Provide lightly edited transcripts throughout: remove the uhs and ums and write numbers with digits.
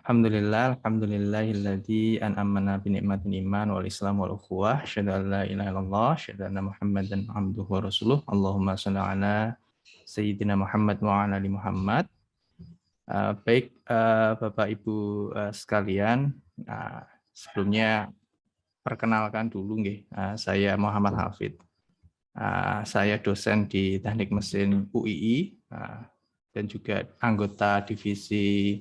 Alhamdulillahilladzi an'amana bi ni'matil iman wal islam wal ukhuwah. Asyhadu an la ilaha illallah, asyhadu anna Muhammadan abduhu wa rasuluh. Allahumma shalli ala sayyidina Muhammad wa ala ali Muhammad. Bapak Ibu sekalian, sebelumnya perkenalkan dulu nggih, saya Muhammad Hafid. Saya dosen di Teknik Mesin UII dan juga anggota divisi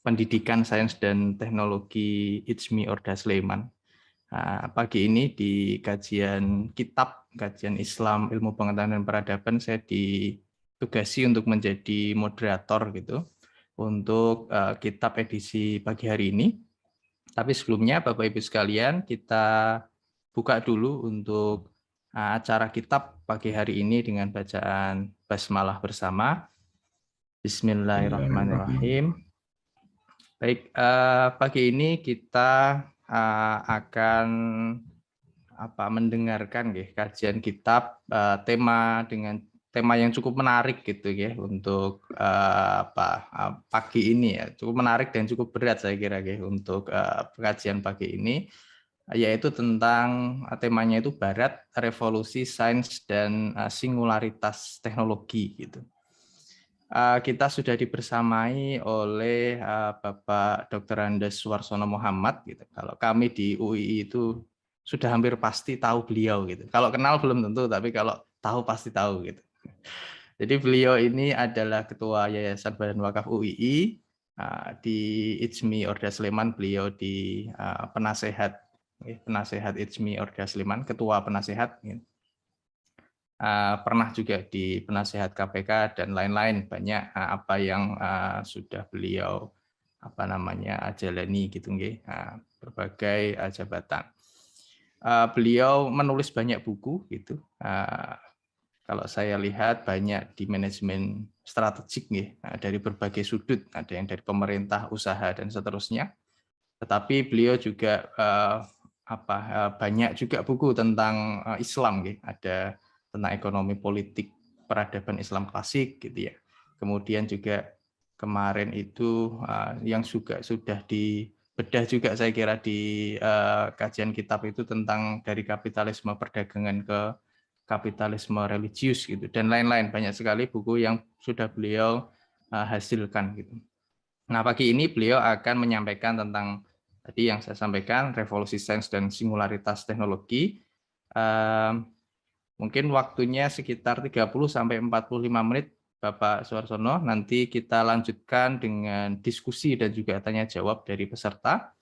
Pendidikan Sains dan Teknologi ITSMI Orda Sleman. Pagi ini di kajian kajian Islam, Ilmu Pengetahuan dan Peradaban, saya ditugasi untuk menjadi moderator gitu untuk kitab edisi pagi hari ini. Tapi sebelumnya Bapak Ibu sekalian, kita buka dulu untuk acara kitab pagi hari ini dengan bacaan basmalah bersama. Bismillahirrahmanirrahim. Baik, pagi ini kita akan mendengarkan kajian kitab tema yang cukup menarik gitu ya untuk pagi ini ya, cukup menarik dan cukup berat saya kira untuk kajian pagi ini, yaitu tentang temanya itu Barat, Revolusi Sains dan Singularitas Teknologi gitu. Kita sudah dibersamai oleh Bapak Dr. Andes Suwarsono Muhammad gitu. Kalau kami di UII itu sudah hampir pasti tahu beliau gitu. Kalau kenal belum tentu, tapi kalau tahu pasti tahu gitu. Jadi beliau ini adalah Ketua Yayasan Badan Wakaf UII, di ITSMI Orda Sleman beliau di penasehat ITSMI Orda Sleman, Ketua Penasehat gitu. Pernah juga di penasehat KPK dan lain-lain, banyak apa yang sudah beliau jalani gitu berbagai jabatan. Beliau menulis banyak buku gitu. Kalau saya lihat banyak di manajemen strategik dari berbagai sudut, ada yang dari pemerintah, usaha dan seterusnya. Tetapi beliau juga banyak juga buku tentang Islam ada tentang ekonomi politik peradaban Islam klasik gitu ya. Kemudian juga kemarin itu yang juga sudah dibedah juga saya kira di kajian kitab itu tentang dari kapitalisme perdagangan ke kapitalisme religius gitu dan lain-lain, banyak sekali buku yang sudah beliau hasilkan gitu. Nah, pagi ini beliau akan menyampaikan tentang tadi yang saya sampaikan, revolusi sains dan singularitas teknologi. Mungkin waktunya sekitar 30-45 menit Bapak Suwarsono. Nanti kita lanjutkan dengan diskusi dan juga tanya jawab dari peserta.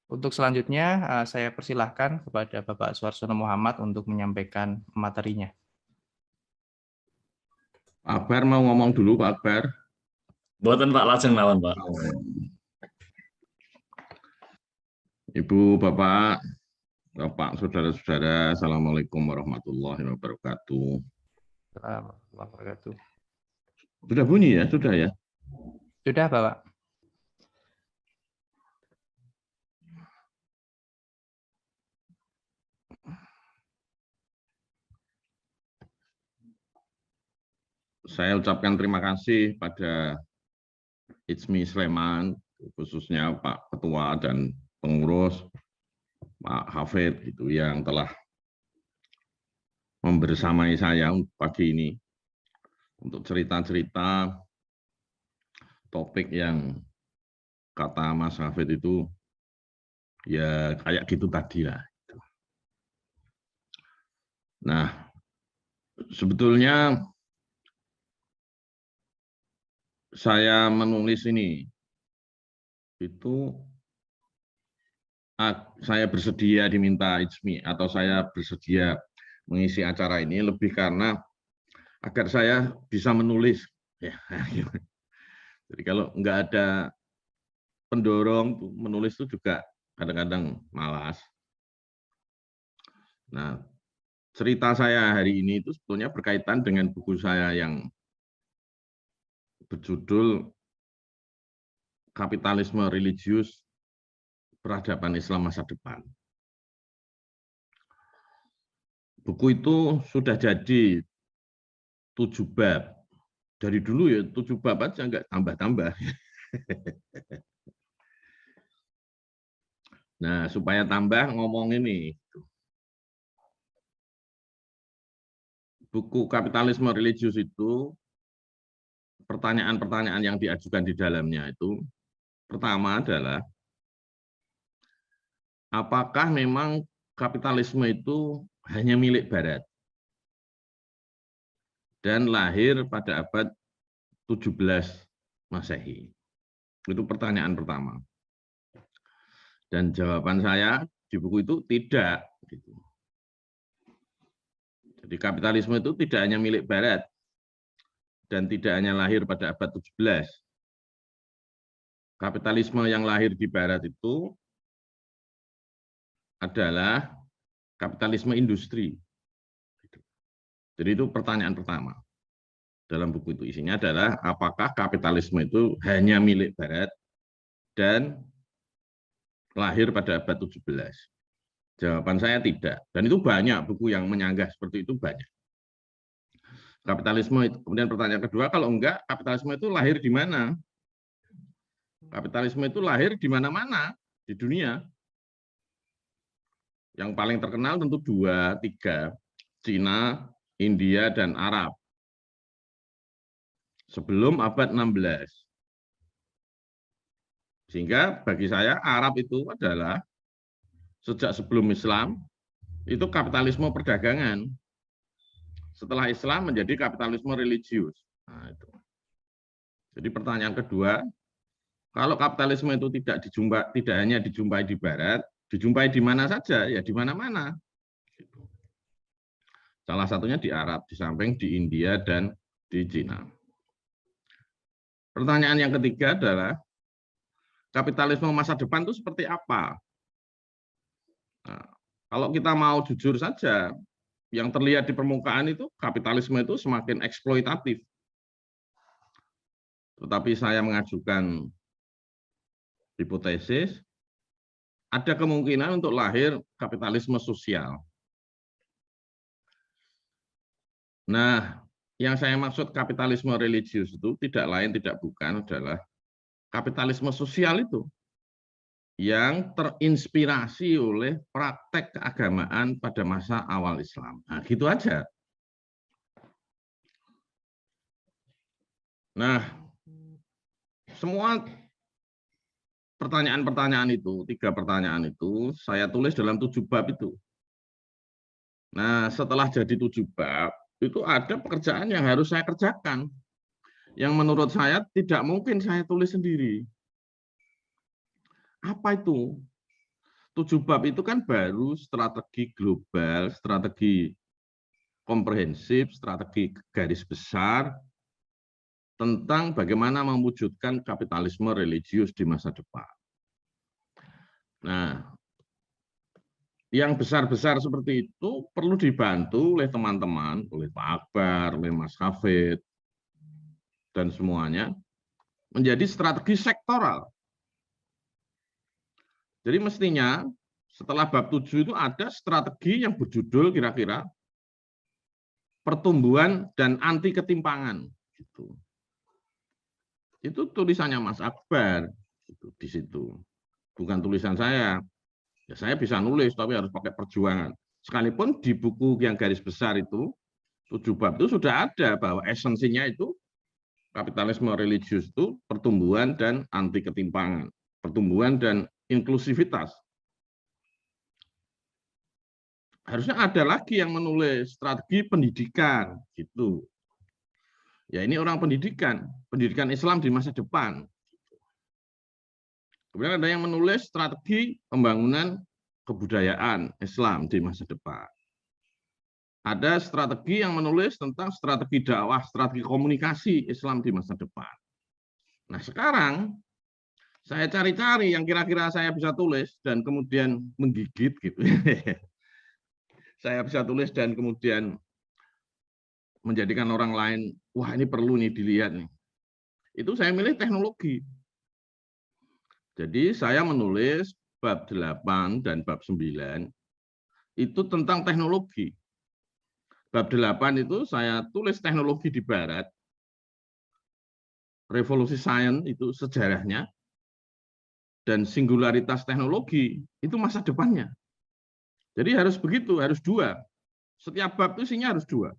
Untuk selanjutnya saya persilahkan kepada Bapak Suwarsono Muhammad untuk menyampaikan materinya. Pak Akbar mau ngomong dulu, Pak Akbar. Buatan Pak, lajeng lawan Pak. Ibu, Bapak, saudara-saudara, Assalamualaikum warahmatullahi wabarakatuh. Warahmatullahi wabarakatuh. Sudah bunyi ya? Sudah ya? Sudah, Bapak. Saya ucapkan terima kasih pada ITSMI Sleman, khususnya Pak Ketua dan pengurus, Pak Hafid, itu yang telah membersamai saya pagi ini untuk cerita-cerita topik yang kata Mas Hafid itu ya kayak gitu tadi lah. Nah, sebetulnya saya menulis ini itu saya bersedia diminta ITSMI atau saya bersedia mengisi acara ini lebih karena agar saya bisa menulis ya. Jadi kalau nggak ada pendorong menulis itu juga kadang-kadang malas. Nah, cerita saya hari ini itu sebetulnya berkaitan dengan buku saya yang berjudul Kapitalisme Religius Peradaban Islam Masa Depan. Buku itu sudah jadi 7 bab. Dari dulu ya 7 bab aja, nggak tambah-tambah. Nah, supaya tambah ngomong ini, buku Kapitalisme Religius itu, pertanyaan-pertanyaan yang diajukan di dalamnya itu, pertama adalah, apakah memang kapitalisme itu hanya milik Barat dan lahir pada abad 17 Masehi? Itu pertanyaan pertama. Dan jawaban saya di buku itu tidak. Jadi kapitalisme itu tidak hanya milik Barat dan tidak hanya lahir pada abad 17. Kapitalisme yang lahir di Barat itu adalah kapitalisme industri. Jadi itu pertanyaan pertama. Dalam buku itu isinya adalah apakah kapitalisme itu hanya milik Barat dan lahir pada abad 17. Jawaban saya tidak. Dan itu banyak buku yang menyanggah seperti itu, banyak. Kapitalisme itu, kemudian pertanyaan kedua, kalau enggak, kapitalisme itu lahir di mana? Kapitalisme itu lahir di mana-mana di dunia. Yang paling terkenal tentu 2, 3, Cina, India, dan Arab. Sebelum abad 16. Sehingga bagi saya Arab itu adalah sejak sebelum Islam itu kapitalisme perdagangan. Setelah Islam menjadi kapitalisme religius. Nah, itu. Jadi pertanyaan kedua, kalau kapitalisme itu tidak hanya dijumpai di Barat, dijumpai di mana saja, ya di mana-mana. Salah satunya di Arab, di samping di India dan di Cina. Pertanyaan yang ketiga adalah, kapitalisme masa depan itu seperti apa? Nah, kalau kita mau jujur saja, yang terlihat di permukaan itu kapitalisme itu semakin eksploitatif. Tetapi saya mengajukan hipotesis, ada kemungkinan untuk lahir kapitalisme sosial. Nah, yang saya maksud kapitalisme religius itu tidak lain tidak bukan adalah kapitalisme sosial itu yang terinspirasi oleh praktek keagamaan pada masa awal Islam. Nah, gitu aja. Nah, semua pertanyaan-pertanyaan itu, 3 pertanyaan itu, saya tulis dalam 7 bab itu. Nah, setelah jadi 7 bab, itu ada pekerjaan yang harus saya kerjakan. Yang menurut saya tidak mungkin saya tulis sendiri. Apa itu? 7 bab itu kan baru strategi global, strategi komprehensif, strategi garis besar tentang bagaimana mewujudkan kapitalisme religius di masa depan. Nah, yang besar-besar seperti itu perlu dibantu oleh teman-teman, oleh Pak Akbar, oleh Mas Hafid, dan semuanya, menjadi strategi sektoral. Jadi mestinya setelah bab 7 itu ada strategi yang berjudul kira-kira pertumbuhan dan anti ketimpangan. Itu tulisannya Mas Akbar di situ. Bukan tulisan saya. Ya, saya bisa nulis, tapi harus pakai perjuangan. Sekalipun di buku yang garis besar itu, 7 bab itu sudah ada bahwa esensinya itu kapitalisme religius itu pertumbuhan dan anti ketimpangan, pertumbuhan dan inklusivitas. Harusnya ada lagi yang menulis strategi pendidikan, gitu. Ya ini orang pendidikan Islam di masa depan. Kemudian ada yang menulis strategi pembangunan kebudayaan Islam di masa depan. Ada strategi yang menulis tentang strategi dakwah, strategi komunikasi Islam di masa depan. Nah sekarang saya cari-cari yang kira-kira saya bisa tulis dan kemudian menggigit gitu. Saya bisa tulis dan kemudian menjadikan orang lain, wah ini perlu nih dilihat nih. Itu saya milih teknologi. Jadi saya menulis bab 8 dan bab 9 itu tentang teknologi. Bab 8 itu saya tulis teknologi di Barat. revolusi sains itu sejarahnya, dan singularitas teknologi itu masa depannya. Jadi harus begitu, harus dua. Setiap bab itu isinya harus dua.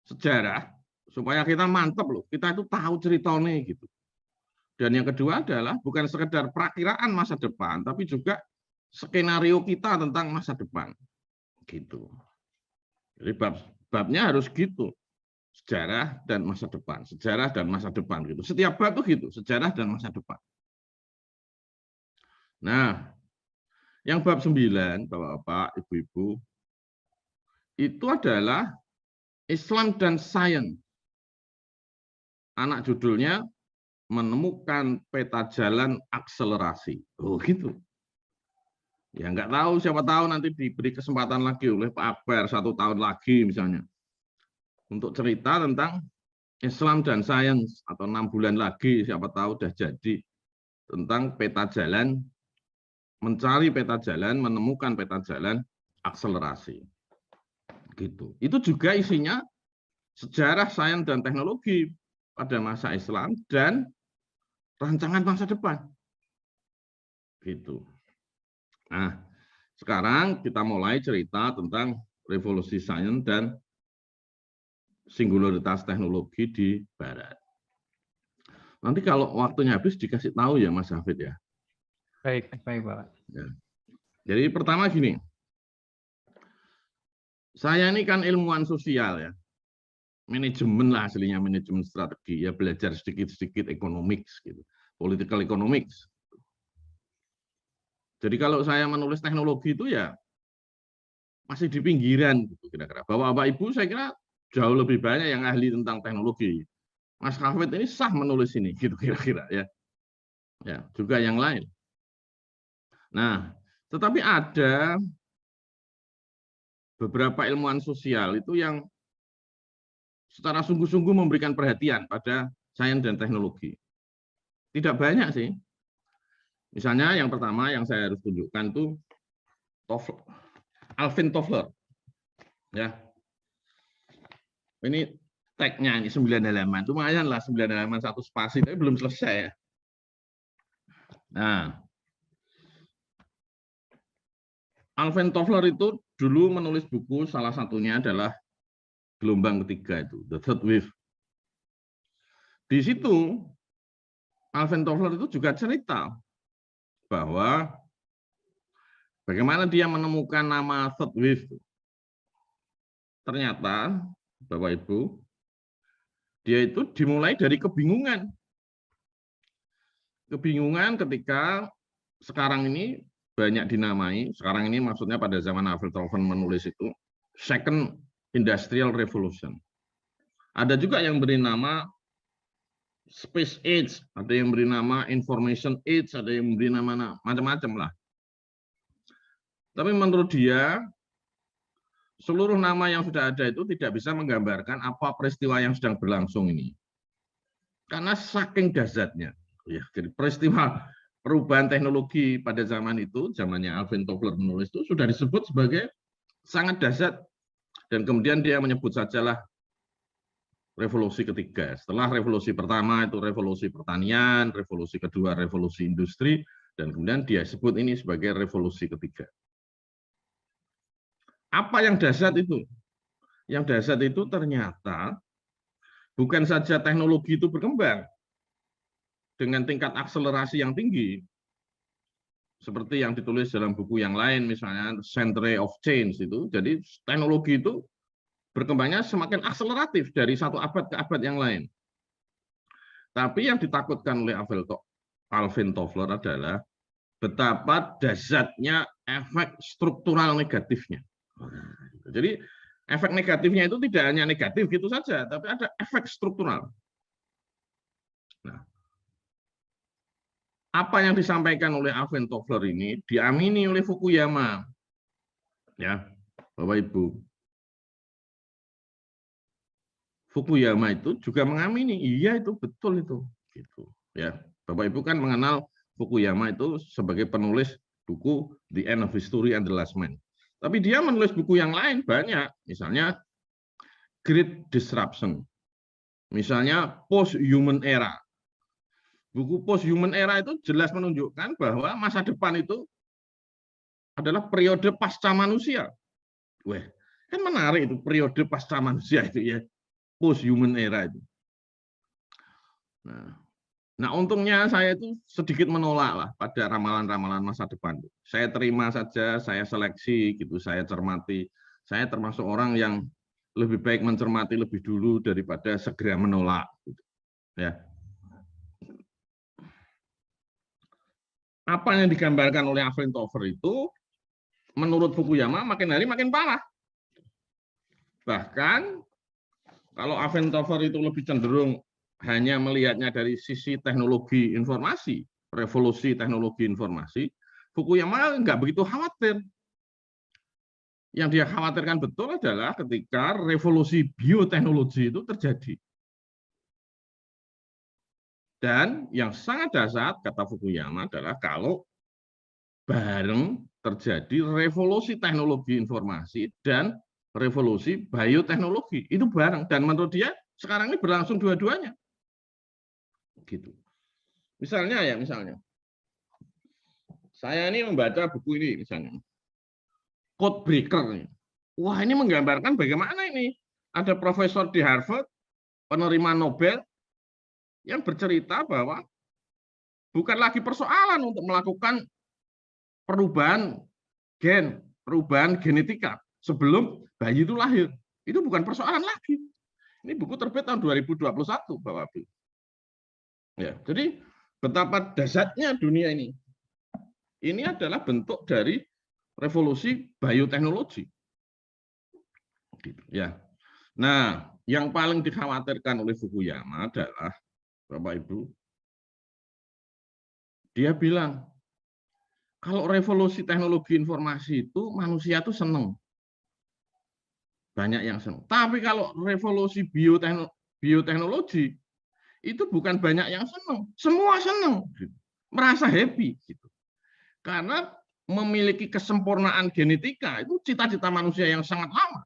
Sejarah, supaya kita mantap loh, kita itu tahu ceritanya gitu. Dan yang kedua adalah bukan sekedar perakiraan masa depan, tapi juga skenario kita tentang masa depan. Gitu. Jadi babnya harus gitu. Sejarah dan masa depan, sejarah dan masa depan gitu. Setiap bab itu gitu, sejarah dan masa depan. Nah, yang bab 9, Bapak-bapak, Ibu-ibu, itu adalah Islam dan Sains. Anak judulnya menemukan peta jalan akselerasi. Oh gitu. Ya nggak tahu, siapa tahu nanti diberi kesempatan lagi oleh Pak Akbar 1 tahun lagi misalnya untuk cerita tentang Islam dan Sains, atau 6 bulan lagi siapa tahu udah jadi, tentang peta jalan, mencari peta jalan, menemukan peta jalan akselerasi. Gitu. Itu juga isinya sejarah, sains dan teknologi pada masa Islam dan rancangan masa depan. Gitu. Nah, sekarang kita mulai cerita tentang revolusi sains dan singularitas teknologi di Barat. Nanti kalau waktunya habis dikasih tahu ya Mas Hafid ya. Baik, Pak. Ya. Jadi pertama gini, saya ini kan ilmuwan sosial ya, manajemen lah aslinya, manajemen strategi ya, belajar sedikit-sedikit economics gitu, political economics. Jadi kalau saya menulis teknologi itu ya masih di pinggiran gitu kira-kira. Bapak-bapak Ibu saya kira jauh lebih banyak yang ahli tentang teknologi. Mas Hafid ini sah menulis ini gitu kira-kira ya. Ya, juga yang lain. Nah, tetapi ada beberapa ilmuwan sosial itu yang secara sungguh-sungguh memberikan perhatian pada sains dan teknologi. Tidak banyak sih. Misalnya yang pertama yang saya harus tunjukkan itu Alvin Toffler. Ya. Ini tag-nya ini 9 halaman. Lumayan lah 9 halaman 1 spasi, tapi belum selesai ya. Nah, Alvin Toffler itu dulu menulis buku, salah satunya adalah Gelombang Ketiga itu, The Third Wave. Di situ Alvin Toffler itu juga cerita bahwa bagaimana dia menemukan nama Third Wave. Ternyata, Bapak Ibu, dia itu dimulai dari kebingungan. Kebingungan ketika sekarang ini banyak dinamai, sekarang ini maksudnya pada zaman Alvin Toffler menulis itu, Second Industrial Revolution. Ada juga yang beri nama Space Age, ada yang beri nama Information Age, ada yang beri nama macam-macam lah. Tapi menurut dia, seluruh nama yang sudah ada itu tidak bisa menggambarkan apa peristiwa yang sedang berlangsung ini. Karena saking dahsyatnya. Ya, jadi peristiwa perubahan teknologi pada zaman itu, zamannya Alvin Toffler menulis itu sudah disebut sebagai sangat dahsyat, dan kemudian dia menyebut sajalah revolusi ketiga. Setelah revolusi pertama itu revolusi pertanian, revolusi kedua revolusi industri, dan kemudian dia sebut ini sebagai revolusi ketiga. Apa yang dahsyat itu? Yang dahsyat itu ternyata bukan saja teknologi itu berkembang dengan tingkat akselerasi yang tinggi, seperti yang ditulis dalam buku yang lain, misalnya Century of Change itu. Jadi teknologi itu berkembangnya semakin akseleratif dari satu abad ke abad yang lain. Tapi yang ditakutkan oleh Alvin Toffler adalah betapa dahsyatnya efek struktural negatifnya. Jadi efek negatifnya itu tidak hanya negatif gitu saja, tapi ada efek struktural. Nah, apa yang disampaikan oleh Alvin Toffler ini diamini oleh Fukuyama. Ya, Bapak Ibu. Fukuyama itu juga mengamini, iya itu betul itu. Gitu. Ya, Bapak Ibu kan mengenal Fukuyama itu sebagai penulis buku The End of History and the Last Man. Tapi dia menulis buku yang lain banyak, misalnya Great Disruption, misalnya Post-Human Era. Buku Post Human Era itu jelas menunjukkan bahwa masa depan itu adalah periode pasca manusia. Wah, kan menarik itu periode pasca manusia itu ya, Post Human Era itu. Nah, untungnya saya itu sedikit menolak lah pada ramalan-ramalan masa depan. Saya terima saja, saya seleksi gitu, saya cermati. Saya termasuk orang yang lebih baik mencermati lebih dulu daripada segera menolak. Gitu. Ya. Apa yang digambarkan oleh Alvin Toffler itu, menurut Fukuyama makin hari makin parah. Bahkan kalau Alvin Toffler itu lebih cenderung hanya melihatnya dari sisi teknologi informasi, revolusi teknologi informasi, Fukuyama nggak begitu khawatir. Yang dia khawatirkan betul adalah ketika revolusi bioteknologi itu terjadi. Dan yang sangat dasar, kata Fukuyama, adalah kalau bareng terjadi revolusi teknologi informasi dan revolusi bioteknologi. Itu bareng. Dan menurut dia, sekarang ini berlangsung dua-duanya. Gitu. Misalnya, saya ini membaca buku ini, misalnya. Code Breaker. Wah, ini menggambarkan bagaimana ini. Ada profesor di Harvard, penerima Nobel, yang bercerita bahwa bukan lagi persoalan untuk melakukan perubahan gen, perubahan genetika sebelum bayi itu lahir. Itu bukan persoalan lagi. Ini buku terbit tahun 2021, Bapak Ibu. Ya, jadi betapa dahsyatnya dunia ini. Ini adalah bentuk dari revolusi bioteknologi. Gitu, ya. Nah, yang paling dikhawatirkan oleh Fukuyama adalah, Bapak Ibu, dia bilang, kalau revolusi teknologi informasi itu manusia itu senang. Banyak yang senang. Tapi kalau revolusi bioteknologi itu bukan banyak yang senang. Semua senang. Gitu. Merasa happy. Gitu. Karena memiliki kesempurnaan genetika itu cita-cita manusia yang sangat lama.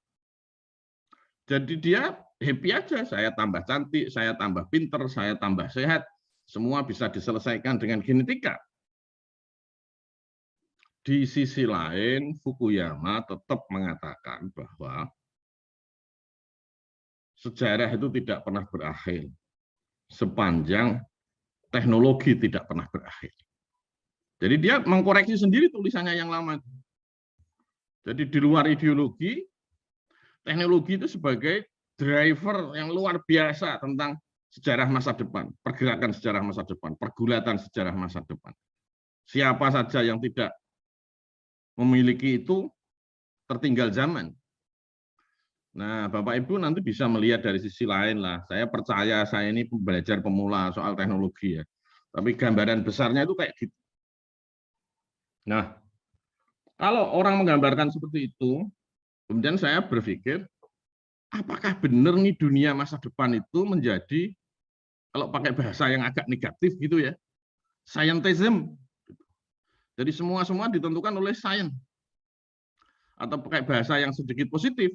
Jadi dia happy aja. Saya tambah cantik, saya tambah pinter, saya tambah sehat. Semua bisa diselesaikan dengan genetika. Di sisi lain, Fukuyama tetap mengatakan bahwa sejarah itu tidak pernah berakhir sepanjang teknologi tidak pernah berakhir. Jadi dia mengkoreksi sendiri tulisannya yang lama. Jadi di luar ideologi, teknologi itu sebagai driver yang luar biasa tentang sejarah masa depan, pergerakan sejarah masa depan, pergulatan sejarah masa depan. Siapa saja yang tidak memiliki itu tertinggal zaman. Nah, Bapak Ibu nanti bisa melihat dari sisi lain lah. Saya percaya saya ini pembelajar pemula soal teknologi ya. Tapi gambaran besarnya itu kayak gitu. Nah, kalau orang menggambarkan seperti itu, kemudian saya berpikir, apakah benar nih dunia masa depan itu menjadi, kalau pakai bahasa yang agak negatif gitu ya, scientism. Jadi semua ditentukan oleh sains. Atau pakai bahasa yang sedikit positif,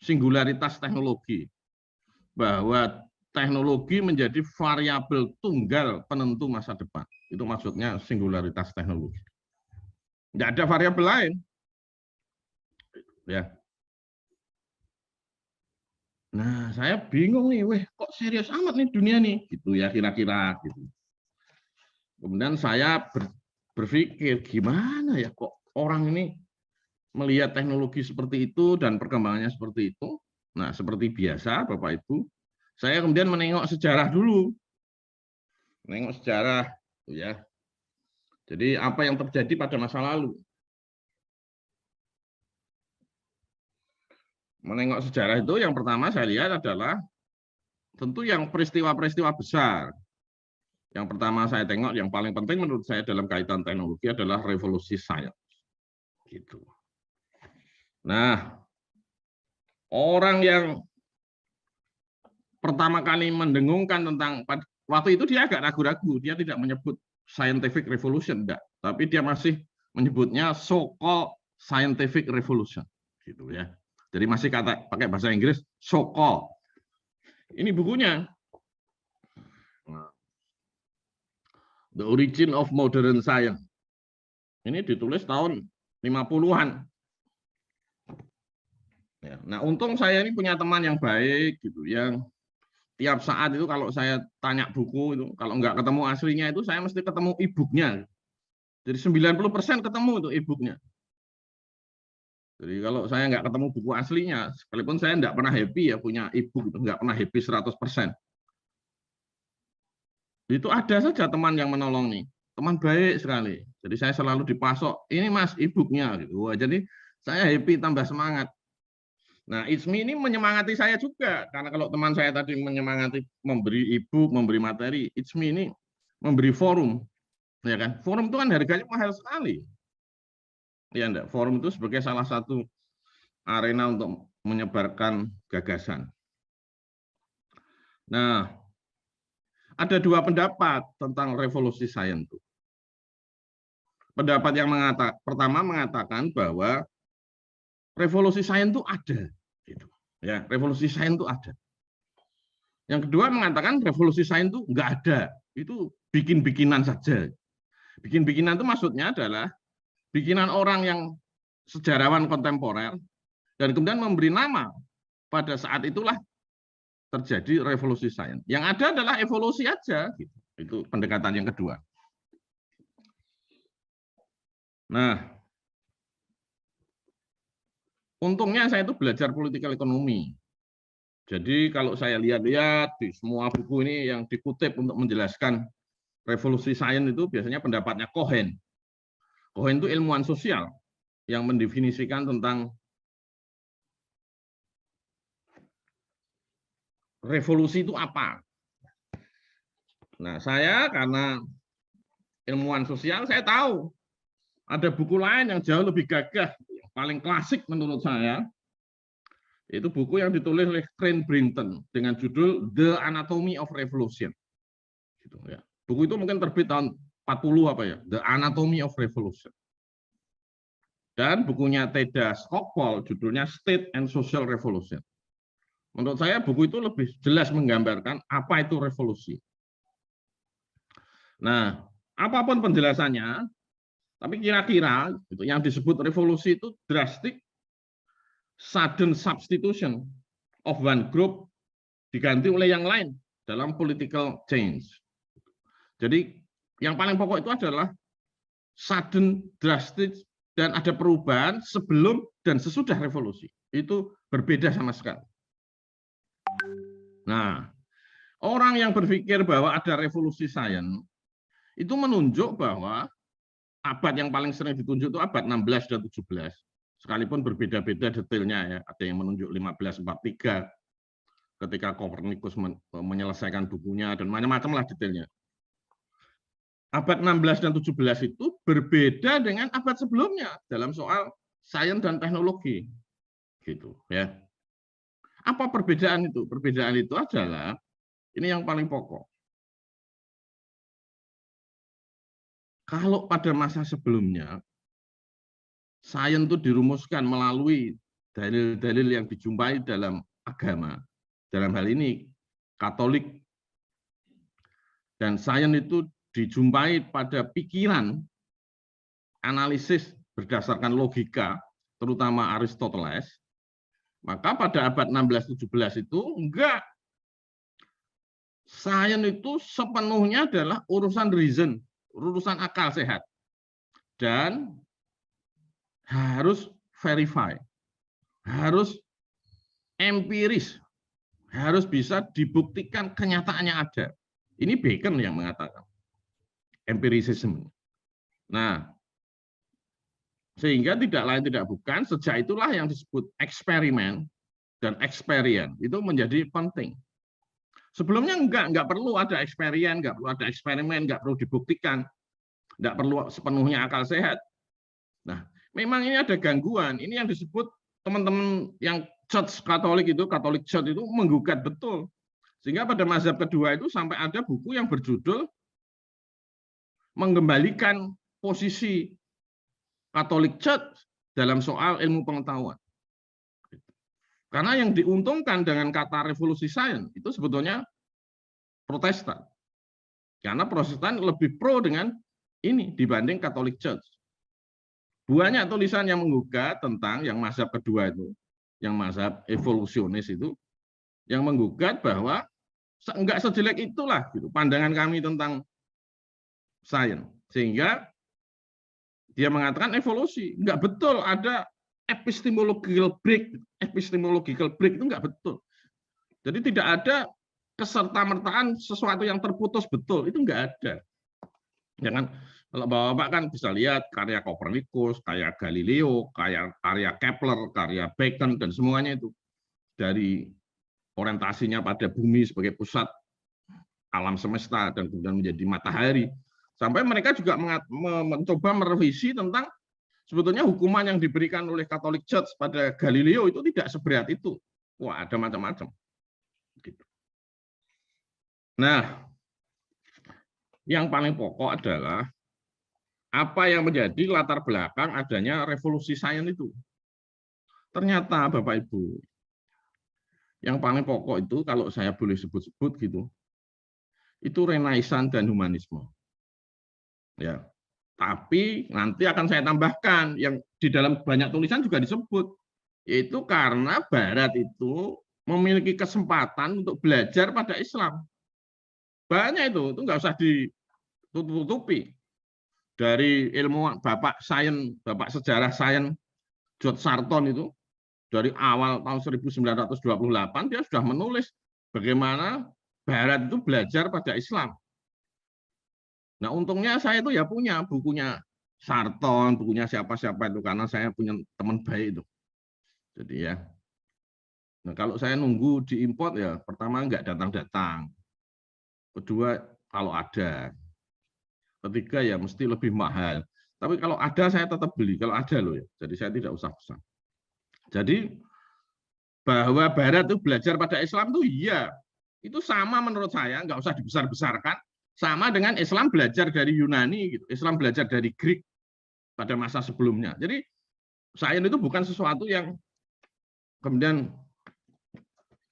singularitas teknologi. Bahwa teknologi menjadi variabel tunggal penentu masa depan. Itu maksudnya singularitas teknologi. Tidak ada variabel lain. Ya. Nah, saya bingung nih, kok serius amat nih dunia nih, gitu ya kira-kira gitu. Kemudian saya berpikir gimana ya kok orang ini melihat teknologi seperti itu dan perkembangannya seperti itu. Nah, seperti biasa Bapak Ibu, saya kemudian menengok sejarah dulu. Menengok sejarah ya. Jadi apa yang terjadi pada masa lalu. Menengok sejarah itu yang pertama saya lihat adalah tentu yang peristiwa-peristiwa besar. Yang pertama saya tengok, yang paling penting menurut saya dalam kaitan teknologi adalah revolusi sains. Gitu. Nah, orang yang pertama kali mendengungkan tentang, waktu itu dia agak ragu-ragu, dia tidak menyebut scientific revolution, enggak, tapi dia masih menyebutnya so-called scientific revolution. Gitu ya. Jadi masih pakai bahasa Inggris so-called. Ini bukunya. The Origin of Modern Science. Ini ditulis tahun 50-an. Ya, nah, untung saya ini punya teman yang baik gitu, yang tiap saat itu kalau saya tanya buku itu, kalau nggak ketemu aslinya itu saya mesti ketemu e-booknya. Jadi 90% ketemu itu e-booknya. Jadi kalau saya nggak ketemu buku aslinya, sekalipun saya nggak pernah happy ya punya e-book itu, nggak pernah happy 100%. Itu ada saja teman yang menolong nih, teman baik sekali. Jadi saya selalu dipasok, ini Mas e-booknya gitu. Wah, jadi saya happy tambah semangat. Nah, ITSMI ini menyemangati saya juga, karena kalau teman saya tadi menyemangati memberi e-book, memberi materi, ITSMI ini memberi forum, ya kan? Forum itu kan harganya mahal sekali, ya enggak? Forum itu sebagai salah satu arena untuk menyebarkan gagasan. Nah, ada dua pendapat tentang revolusi sains. Pendapat yang pertama mengatakan bahwa revolusi sains itu ada. Gitu. Ya, revolusi sains itu ada. Yang kedua mengatakan revolusi sains itu enggak ada, itu bikin-bikinan saja. Bikin-bikinan itu maksudnya adalah bikinan orang yang sejarawan kontemporer dan kemudian memberi nama pada saat itulah terjadi revolusi sains. Yang ada adalah evolusi aja. Gitu. Itu pendekatan yang kedua. Nah, untungnya saya itu belajar political economy. Jadi kalau saya lihat-lihat di semua buku ini yang dikutip untuk menjelaskan revolusi sains itu biasanya pendapatnya Cohen. Cohen itu ilmuwan sosial yang mendefinisikan tentang revolusi itu apa. Nah, saya karena ilmuwan sosial, saya tahu ada buku lain yang jauh lebih gagah, yang paling klasik menurut saya. Itu buku yang ditulis oleh Crane Brinton dengan judul The Anatomy of Revolution. Gitu, ya. Buku itu mungkin terbit tahun 40 apa ya, The Anatomy of Revolution. Dan bukunya Theda Skocpol judulnya State and Social Revolution. Menurut saya buku itu lebih jelas menggambarkan apa itu revolusi. Nah, apapun penjelasannya, tapi kira-kira yang disebut revolusi itu drastic sudden substitution of one group diganti oleh yang lain dalam political change. Jadi yang paling pokok itu adalah sudden, drastic, dan ada perubahan sebelum dan sesudah revolusi. Itu berbeda sama sekali. Nah, orang yang berpikir bahwa ada revolusi sains itu menunjuk bahwa abad yang paling sering ditunjuk itu abad 16 dan 17. Sekalipun berbeda-beda detailnya ya, ada yang menunjuk 1543 ketika Copernicus menyelesaikan bukunya dan macam-macam lah detailnya. Abad 16 dan 17 itu berbeda dengan abad sebelumnya dalam soal sains dan teknologi. Gitu ya. Apa perbedaan itu? Perbedaan itu adalah ini yang paling pokok. Kalau pada masa sebelumnya sains itu dirumuskan melalui dalil-dalil yang dijumpai dalam agama. Dalam hal ini Katolik. Dan sains itu dijumpai pada pikiran, analisis berdasarkan logika, terutama Aristoteles. Maka pada abad 16-17 itu enggak. Sains itu sepenuhnya adalah urusan reason, urusan akal sehat. Dan harus verify, harus empiris, harus bisa dibuktikan kenyataannya ada. Ini Bacon yang mengatakan empiricism. Nah, sehingga tidak lain tidak bukan sejak itulah yang disebut eksperimen dan experience itu menjadi penting. Sebelumnya enggak perlu ada eksperimen, enggak perlu ada eksperimen, enggak perlu dibuktikan, enggak perlu sepenuhnya akal sehat. Nah, memang ini ada gangguan. Ini yang disebut teman-teman yang Church Katolik itu, Katolik Church itu menggugat betul. Sehingga pada mazhab kedua itu sampai ada buku yang berjudul mengembalikan posisi Katolik Church dalam soal ilmu pengetahuan. Karena yang diuntungkan dengan kata revolusi sains itu sebetulnya Protestan. Karena Protestan lebih pro dengan ini dibanding Catholic Church. Banyak tulisan yang menggugat tentang yang mazhab kedua itu, yang mazhab evolusionis itu, yang menggugat bahwa enggak sejelek itulah gitu, pandangan kami tentang sains. Sehingga dia mengatakan evolusi. Enggak betul, ada epistemological break. Epistemological break itu enggak betul. Jadi tidak ada keserta-mertaan sesuatu yang terputus betul. Itu enggak ada. Ya kan? Kalau Bapak kan bisa lihat karya Copernicus, karya Galileo, karya Kepler, karya Bacon, dan semuanya itu dari orientasinya pada bumi sebagai pusat alam semesta dan kemudian menjadi matahari. Sampai mereka juga mencoba merevisi tentang sebetulnya hukuman yang diberikan oleh Catholic Church pada Galileo itu tidak seberat itu. Wah, ada macam-macam. Nah, yang paling pokok adalah apa yang menjadi latar belakang adanya revolusi sains itu. Ternyata Bapak Ibu, yang paling pokok itu kalau saya boleh sebut-sebut gitu, itu Renaissance dan humanisme. Ya. Tapi nanti akan saya tambahkan yang di dalam banyak tulisan juga disebut, yaitu karena Barat itu memiliki kesempatan untuk belajar pada Islam. Banyak itu nggak usah ditutup-tutupi. Dari ilmuwan Bapak sains, Bapak sejarah sains George Sarton itu dari awal tahun 1928 dia sudah menulis bagaimana Barat itu belajar pada Islam. Nah, untungnya saya itu ya punya bukunya Sarton, bukunya siapa-siapa itu karena saya punya teman baik itu. Jadi ya. Nah, kalau saya nunggu diimport ya pertama nggak datang-datang. Kedua kalau ada. Ketiga ya mesti lebih mahal. Tapi kalau ada saya tetap beli, kalau ada loh ya. Jadi saya tidak usah pesan. Jadi bahwa Barat itu belajar pada Islam itu iya. Itu sama menurut saya, nggak usah dibesar-besarkan. Sama dengan Islam belajar dari Yunani, gitu. Islam belajar dari Greek pada masa sebelumnya. Jadi sains itu bukan sesuatu yang kemudian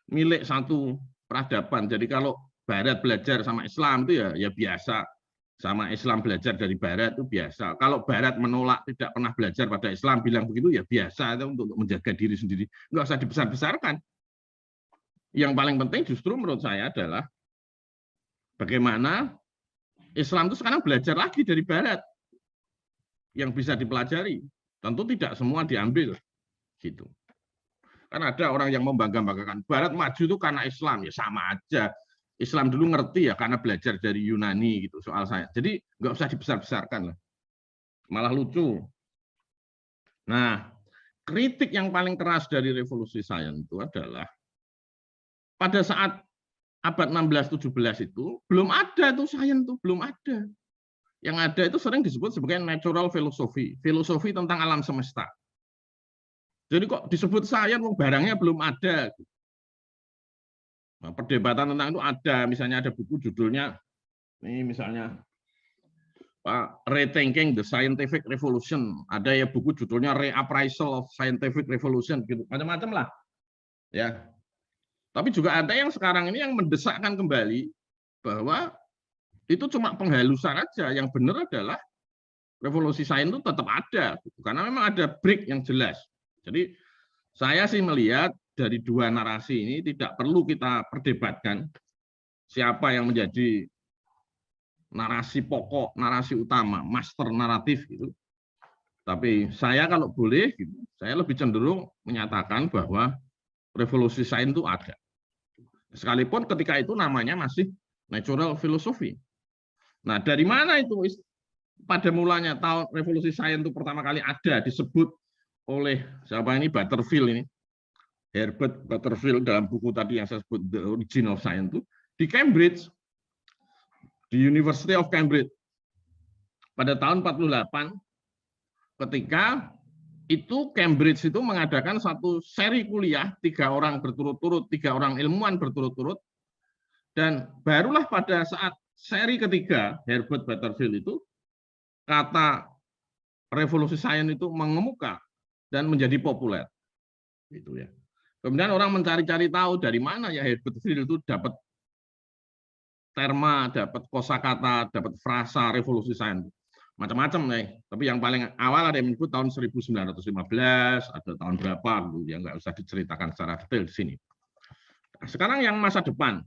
milik satu peradaban. Jadi kalau Barat belajar sama Islam itu ya biasa. Sama Islam belajar dari Barat itu biasa. Kalau Barat menolak tidak pernah belajar pada Islam, bilang begitu ya biasa itu untuk menjaga diri sendiri. Nggak usah dibesar-besarkan. Yang paling penting justru menurut saya adalah bagaimana Islam itu sekarang belajar lagi dari Barat yang bisa dipelajari. Tentu tidak semua diambil, gitu. Kan ada orang yang membangga-banggakan Barat maju itu karena Islam, ya sama aja. Islam dulu ngerti ya karena belajar dari Yunani gitu soal saya. Jadi nggak usah dibesar-besarkan lah. Malah lucu. Nah, kritik yang paling keras dari revolusi sains itu adalah pada saat abad 16-17 itu belum ada tuh sains itu, belum ada. Yang ada itu sering disebut sebagai natural philosophy, filosofi tentang alam semesta. Jadi kok disebut sains barangnya belum ada. Nah, perdebatan tentang itu ada, misalnya ada buku judulnya, ini misalnya Rethinking the Scientific Revolution, ada ya buku judulnya Reappraisal of Scientific Revolution, gitu macam-macam lah, ya. Tapi juga ada yang sekarang ini yang mendesakkan kembali bahwa itu cuma penghalusan aja, yang benar adalah revolusi sains itu tetap ada, karena memang ada break yang jelas. Jadi saya sih melihat dari dua narasi ini tidak perlu kita perdebatkan siapa yang menjadi narasi pokok, narasi utama, master naratif gitu. Tapi saya kalau boleh, gitu, saya lebih cenderung menyatakan bahwa revolusi sains itu ada. Sekalipun ketika itu namanya masih natural philosophy. Nah, dari mana itu pada mulanya tahun revolusi sains itu pertama kali ada disebut oleh siapa ini Butterfield ini. Herbert Butterfield dalam buku tadi yang saya sebut The Origin of Science itu di Cambridge, di University of Cambridge pada tahun 48 ketika itu Cambridge itu mengadakan satu seri kuliah 3 orang berturut-turut, 3 orang ilmuwan berturut-turut, dan barulah pada saat seri ketiga Herbert Butterfield itu kata revolusi sains itu mengemuka dan menjadi populer, gitu ya. Kemudian orang mencari-cari tahu dari mana ya Herbert Butterfield itu dapat terma, dapat kosakata, dapat frasa revolusi sains. Macam-macam nih. Tapi yang paling awal ada yang menyebut tahun 1915, ada tahun berapa gitu, yang nggak usah diceritakan secara detail di sini. Nah, sekarang yang masa depan.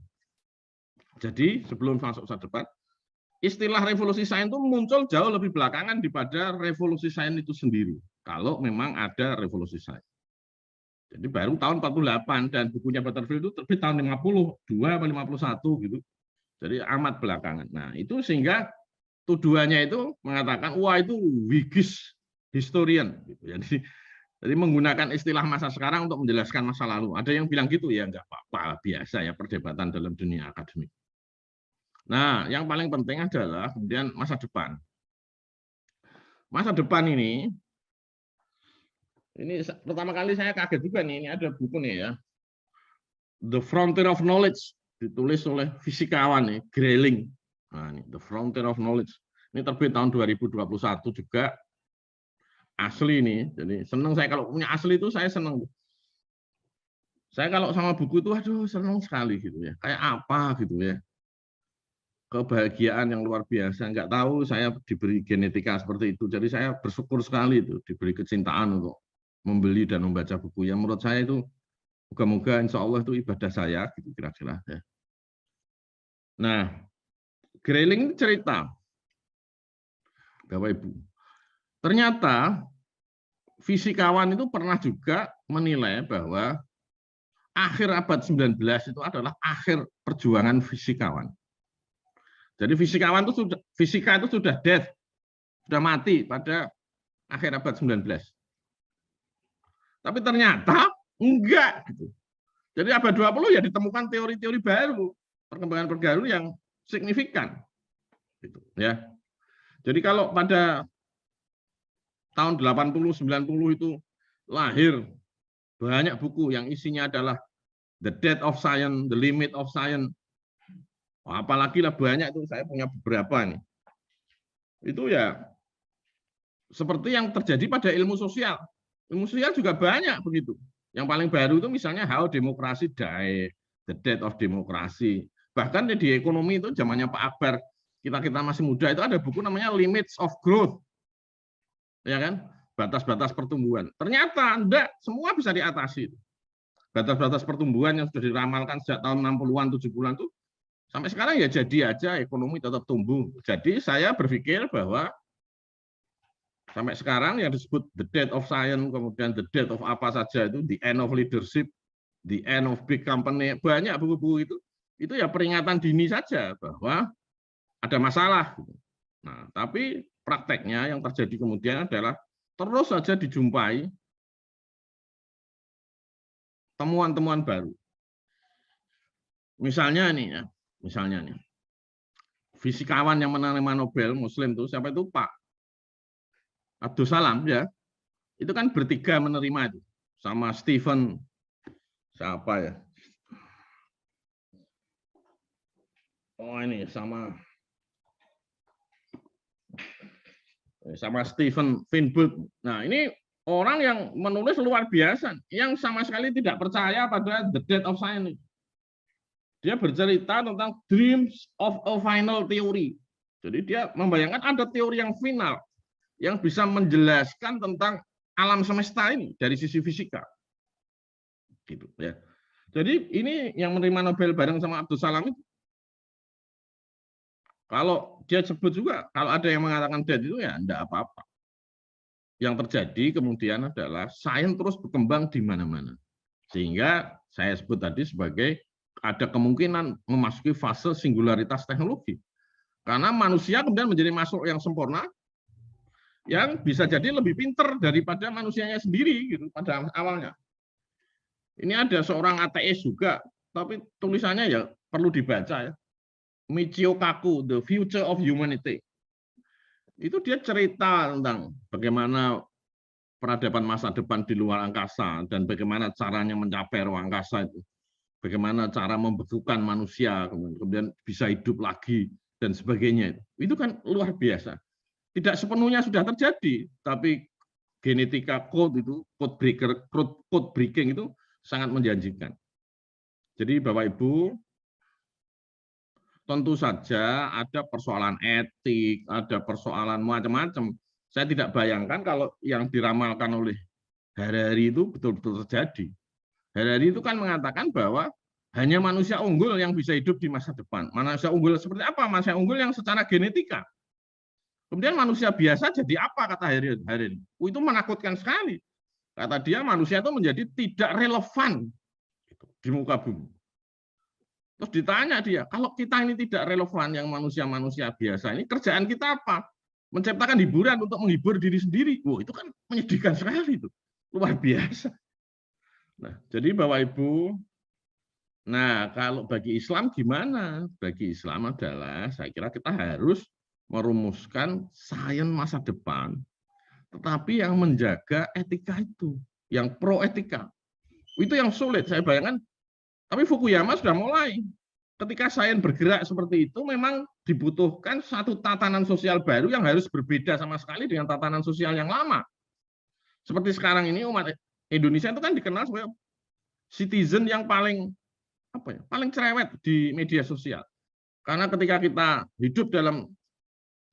Jadi sebelum masuk masa depan, istilah revolusi sains itu muncul jauh lebih belakangan daripada revolusi sains itu sendiri. Kalau memang ada revolusi sains. Jadi baru tahun 48 dan bukunya Butterfield itu terbit tahun 52 atau 51 gitu. Jadi amat belakangan. Nah, itu sehingga tuduhannya itu mengatakan wah itu Whiggish historian gitu. Jadi menggunakan istilah masa sekarang untuk menjelaskan masa lalu. Ada yang bilang gitu ya enggak apa-apa, biasa ya perdebatan dalam dunia akademik. Nah, yang paling penting adalah kemudian masa depan. Masa depan ini pertama kali saya kaget juga nih, ini ada buku nih ya. The Frontier of Knowledge, ditulis oleh fisikawan nih, Grayling. Nah, ini The Frontier of Knowledge. Ini terbit tahun 2021 juga. Asli ini. Jadi senang saya kalau punya asli itu saya senang. Saya kalau sama buku itu aduh senang sekali gitu ya. Kayak apa gitu ya. Kebahagiaan yang luar biasa. Enggak tahu saya diberi genetika seperti itu. Jadi saya bersyukur sekali itu diberi kecintaan untuk membeli dan membaca buku yang menurut saya itu moga-moga insya Allah itu ibadah saya gitu kira-kira ya. Nah, Grayling cerita Bapak Ibu, ternyata fisikawan itu pernah juga menilai bahwa akhir abad 19 itu adalah akhir perjuangan fisikawan. Jadi fisika itu sudah death, sudah mati pada akhir abad 19. Tapi ternyata enggak gitu. Jadi abad 20 ya ditemukan teori-teori baru, perkembangan baru yang signifikan. Gitu, ya. Jadi kalau pada tahun 80 90 itu lahir banyak buku yang isinya adalah The Death of Science, The Limit of Science. Apalagi lah banyak itu, saya punya beberapa nih. Itu ya seperti yang terjadi pada ilmu sosial. Ilmu sosial juga banyak begitu. Yang paling baru itu misalnya How Democracy Die, The Death of Democracy. Bahkan di ekonomi itu zamannya Pak Akbar, kita masih muda itu ada buku namanya Limits of Growth. Ya kan? Batas-batas pertumbuhan. Ternyata enggak, semua bisa diatasi. Batas-batas pertumbuhan yang sudah diramalkan sejak tahun 60-an, 70-an itu sampai sekarang ya jadi aja ekonomi tetap tumbuh. Jadi saya berpikir bahwa sampai sekarang yang disebut the death of science, kemudian the death of apa saja itu, the end of leadership, the end of big company, banyak buku-buku itu ya peringatan dini saja bahwa ada masalah. Nah, tapi prakteknya yang terjadi kemudian adalah terus saja dijumpai temuan-temuan baru. Misalnya nih ya, fisikawan yang menerima Nobel Muslim itu siapa itu Pak Abdul Salam ya, itu kan bertiga menerima itu sama Stephen siapa ya? Oh ini sama Stephen Feinberg. Nah ini orang yang menulis luar biasa, yang sama sekali tidak percaya pada the death of science. Dia bercerita tentang dreams of a final theory. Jadi dia membayangkan ada teori yang final yang bisa menjelaskan tentang alam semesta ini dari sisi fisika. Gitu ya. Jadi ini yang menerima Nobel bareng sama Abdul Salam itu. Kalau dia sebut juga, kalau ada yang mengatakan dead itu ya enggak apa-apa. Yang terjadi kemudian adalah sains terus berkembang di mana-mana. Sehingga saya sebut tadi sebagai ada kemungkinan memasuki fase singularitas teknologi. Karena manusia kemudian menjadi makhluk yang sempurna, yang bisa jadi lebih pinter daripada manusianya sendiri gitu pada awalnya. Ini ada seorang ateis juga, tapi tulisannya ya perlu dibaca ya. Michio Kaku, The Future of Humanity. Itu dia cerita tentang bagaimana peradaban masa depan di luar angkasa dan bagaimana caranya mencapai ruang angkasa itu. Bagaimana cara membekukan manusia, kemudian bisa hidup lagi dan sebagainya. Itu kan luar biasa. Tidak sepenuhnya sudah terjadi, tapi genetika code breaking itu sangat menjanjikan. Jadi Bapak Ibu, tentu saja ada persoalan etik, ada persoalan macam-macam. Saya tidak bayangkan kalau yang diramalkan oleh Harari itu betul-betul terjadi. Harari itu kan mengatakan bahwa hanya manusia unggul yang bisa hidup di masa depan. Manusia unggul seperti apa? Manusia unggul yang secara genetika. Kemudian manusia biasa jadi apa, kata Harari? Itu menakutkan sekali. Kata dia manusia itu menjadi tidak relevan di muka bumi. Terus ditanya dia, kalau kita ini tidak relevan yang manusia-manusia biasa ini, kerjaan kita apa? Menciptakan hiburan untuk menghibur diri sendiri. Wah, itu kan menyedihkan sekali itu. Luar biasa. Nah, jadi Bapak Ibu, nah kalau bagi Islam gimana? Bagi Islam adalah saya kira kita harus merumuskan sains masa depan, tetapi yang menjaga etika itu, yang pro etika. Itu yang sulit, saya bayangkan. Tapi Fukuyama sudah mulai. Ketika sains bergerak seperti itu, memang dibutuhkan satu tatanan sosial baru yang harus berbeda sama sekali dengan tatanan sosial yang lama. Seperti sekarang ini umat Indonesia itu kan dikenal sebagai citizen yang paling cerewet di media sosial. Karena ketika kita hidup dalam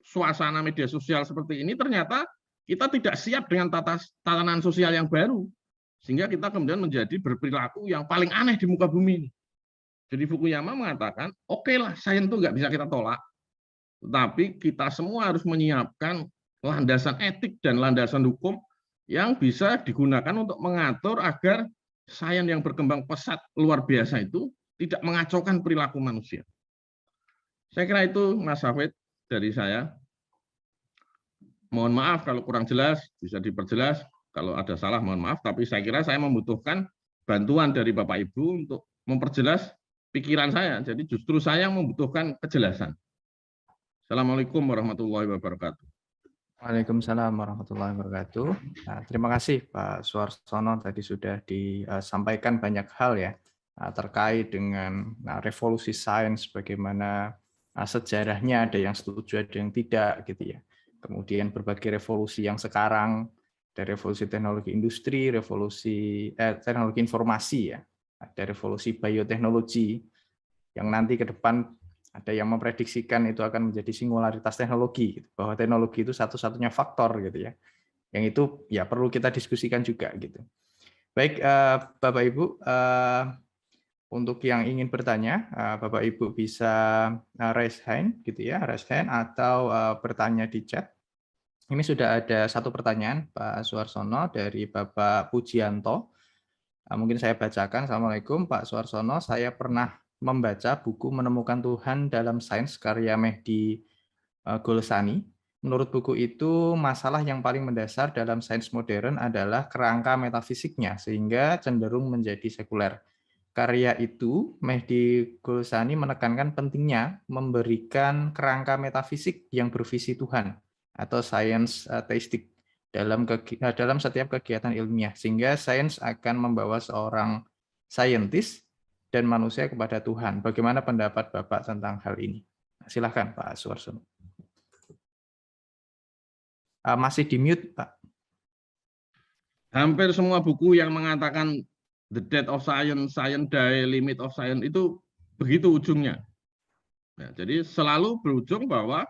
suasana media sosial seperti ini, ternyata kita tidak siap dengan tatanan sosial yang baru. Sehingga kita kemudian menjadi berperilaku yang paling aneh di muka bumi ini. Jadi Fukuyama mengatakan, oke lah, sains itu nggak bisa kita tolak. Tetapi kita semua harus menyiapkan landasan etik dan landasan hukum yang bisa digunakan untuk mengatur agar sains yang berkembang pesat luar biasa itu tidak mengacaukan perilaku manusia. Saya kira itu Mas Hafid dari saya. Mohon maaf kalau kurang jelas, bisa diperjelas. Kalau ada salah mohon maaf, tapi saya kira saya membutuhkan bantuan dari Bapak Ibu untuk memperjelas pikiran saya. Jadi justru saya yang membutuhkan kejelasan. Assalamualaikum warahmatullahi wabarakatuh. Waalaikumsalam warahmatullahi wabarakatuh. Nah, terima kasih Pak Suarsono, tadi sudah disampaikan banyak hal ya terkait dengan revolusi sains, bagaimana sejarahnya, ada yang setuju, ada yang tidak gitu ya. Kemudian berbagai revolusi yang sekarang, ada revolusi teknologi industri, revolusi teknologi informasi ya, ada revolusi bioteknologi yang nanti ke depan ada yang memprediksikan itu akan menjadi singularitas teknologi, gitu. Bahwa teknologi itu satu-satunya faktor gitu ya. Yang itu ya perlu kita diskusikan juga gitu. Baik, Bapak Ibu, untuk yang ingin bertanya, Bapak Ibu bisa raise hand gitu ya, raise hand atau bertanya di chat. Ini sudah ada satu pertanyaan Pak Suarsono dari Bapak Pujianto. Mungkin saya bacakan. Assalamualaikum Pak Suarsono, saya pernah membaca buku Menemukan Tuhan dalam Sains karya Mehdi Golsani. Menurut buku itu, masalah yang paling mendasar dalam sains modern adalah kerangka metafisiknya, sehingga cenderung menjadi sekuler. Karya itu, Mehdi Golsani menekankan pentingnya memberikan kerangka metafisik yang bervisi Tuhan, atau science theistic, dalam setiap kegiatan ilmiah, sehingga sains akan membawa seorang saintis dan manusia kepada Tuhan. Bagaimana pendapat Bapak tentang hal ini? Silakan Pak Suarsono. Masih di mute, Pak. Hampir semua buku yang mengatakan the death of science, science die, limit of science itu begitu ujungnya. Nah, jadi selalu berujung bahwa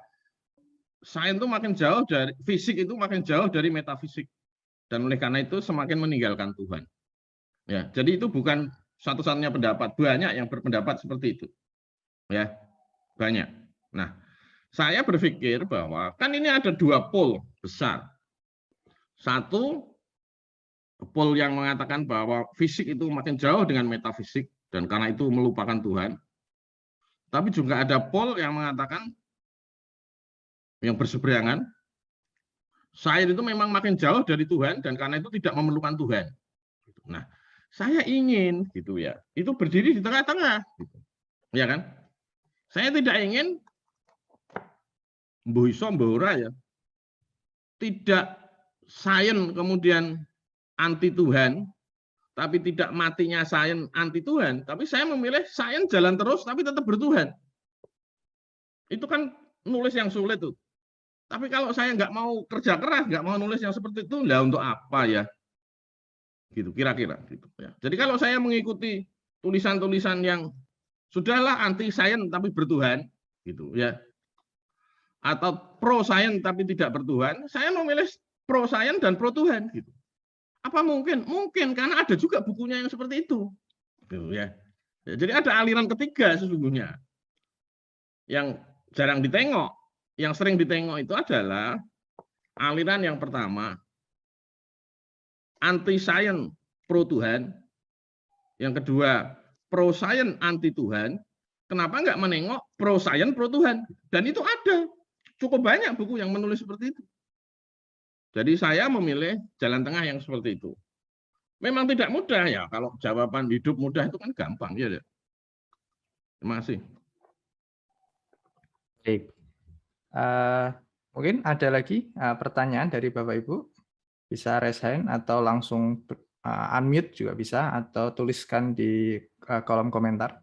sains itu makin jauh dari fisik, itu makin jauh dari metafisik, dan oleh karena itu semakin meninggalkan Tuhan. Ya, jadi itu bukan satu-satunya pendapat, banyak yang berpendapat seperti itu. Ya, banyak. Nah, saya berpikir bahwa kan ini ada dua pol besar. Satu, pol yang mengatakan bahwa fisik itu makin jauh dengan metafisik dan karena itu melupakan Tuhan. Tapi juga ada pol yang mengatakan yang berseberangan, sains itu memang makin jauh dari Tuhan dan karena itu tidak memerlukan Tuhan. Nah, saya ingin gitu ya, itu berdiri di tengah-tengah, gitu. Ya kan? Saya tidak ingin mbuh iso mbuh ora ya. Tidak sains kemudian anti Tuhan, tapi tidak matinya sains anti Tuhan, tapi saya memilih sains jalan terus tapi tetap bertuhan. Itu kan nulis yang sulit tuh. Tapi kalau saya nggak mau kerja keras, nggak mau nulis yang seperti itu, lah untuk apa ya? Gitu kira-kira gitu ya. Jadi kalau saya mengikuti tulisan-tulisan yang Sudahlah anti sains tapi bertuhan, gitu ya. Atau pro sains tapi tidak bertuhan, saya memilih pro sains dan pro Tuhan, gitu. Apa mungkin? Mungkin, karena ada juga bukunya yang seperti itu, gitu ya. Jadi ada aliran ketiga sesungguhnya yang jarang ditengok. Yang sering ditengok itu adalah aliran yang pertama, anti sains pro Tuhan. Yang kedua, pro sains anti Tuhan. Kenapa nggak menengok pro sains pro Tuhan? Dan itu ada. Cukup banyak buku yang menulis seperti itu. Jadi saya memilih jalan tengah yang seperti itu. Memang tidak mudah ya. Kalau jawaban hidup mudah itu kan gampang. Ya. Terima kasih. Baik. Mungkin ada lagi pertanyaan dari Bapak Ibu. Bisa raise hand atau langsung unmute juga bisa, atau tuliskan di kolom komentar.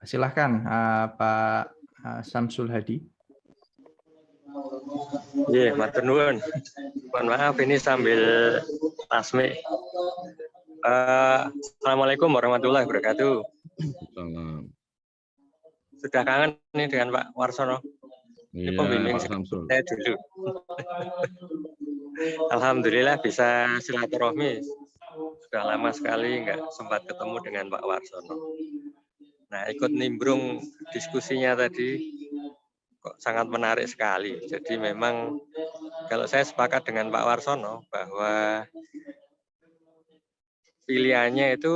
Silahkan Pak Samsul Hadi. Iya, matur nuwun. Mohon maaf ini sambil tasmi. Assalamualaikum warahmatullahi wabarakatuh. Salam. Sudah kangen nih dengan Pak Warsono. Ini Iya, pembimbing Pak Samsul. saya dulu. Alhamdulillah bisa silaturahmi. Sudah lama sekali nggak sempat ketemu dengan Pak Warsono. Nah, ikut nimbrung diskusinya tadi kok sangat menarik sekali. Jadi memang kalau saya sepakat dengan Pak Warsono bahwa pilihannya itu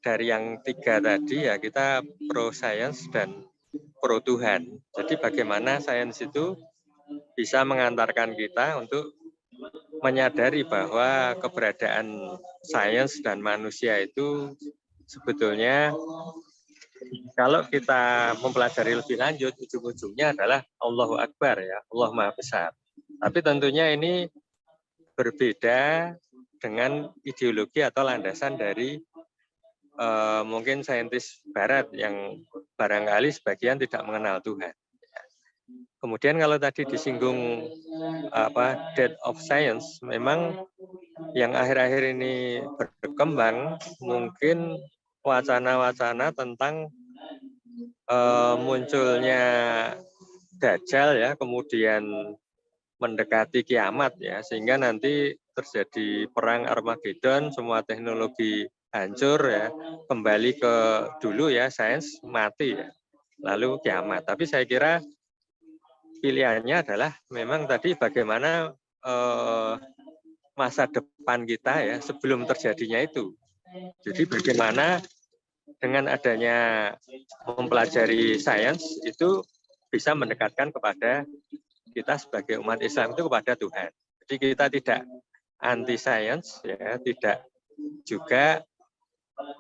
dari yang tiga tadi ya, kita pro sains dan pro Tuhan. Jadi bagaimana sains itu bisa mengantarkan kita untuk menyadari bahwa keberadaan sains dan manusia itu sebetulnya kalau kita mempelajari lebih lanjut, ujung-ujungnya adalah Allahu Akbar ya, Allah Maha Besar. Tapi tentunya ini berbeda dengan ideologi atau landasan dari mungkin saintis Barat yang barangkali sebagian tidak mengenal Tuhan. Kemudian kalau tadi disinggung death of science, memang yang akhir-akhir ini berkembang mungkin wacana-wacana tentang munculnya Dajjal ya, kemudian mendekati kiamat ya, sehingga nanti terjadi perang Armageddon, semua teknologi hancur ya, kembali ke dulu ya, sains mati ya, lalu kiamat. Tapi saya kira pilihannya adalah memang tadi bagaimana masa depan kita ya sebelum terjadinya itu. Jadi bagaimana dengan adanya mempelajari sains itu bisa mendekatkan kepada kita sebagai umat Islam itu kepada Tuhan. Jadi kita tidak anti sains ya, tidak juga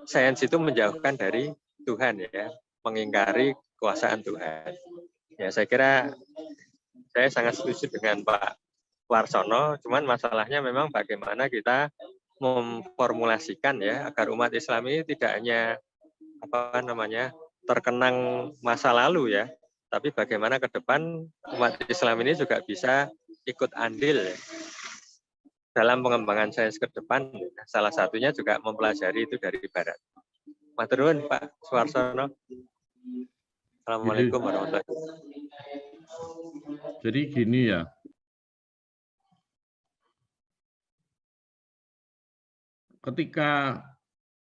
sains itu menjauhkan dari Tuhan ya, mengingkari kekuasaan Tuhan. Ya, saya kira saya sangat setuju dengan Pak Warsono, cuman masalahnya memang bagaimana kita memformulasikan ya agar umat Islam ini tidak hanya terkenang masa lalu ya, tapi bagaimana ke depan umat Islam ini juga bisa ikut andil ya, dalam pengembangan sains ke depan. Salah satunya juga mempelajari itu dari Barat. Matur nuwun Pak Suwarsono. Assalamualaikum warahmatullahi wabarakatuh. Jadi gini ya, ketika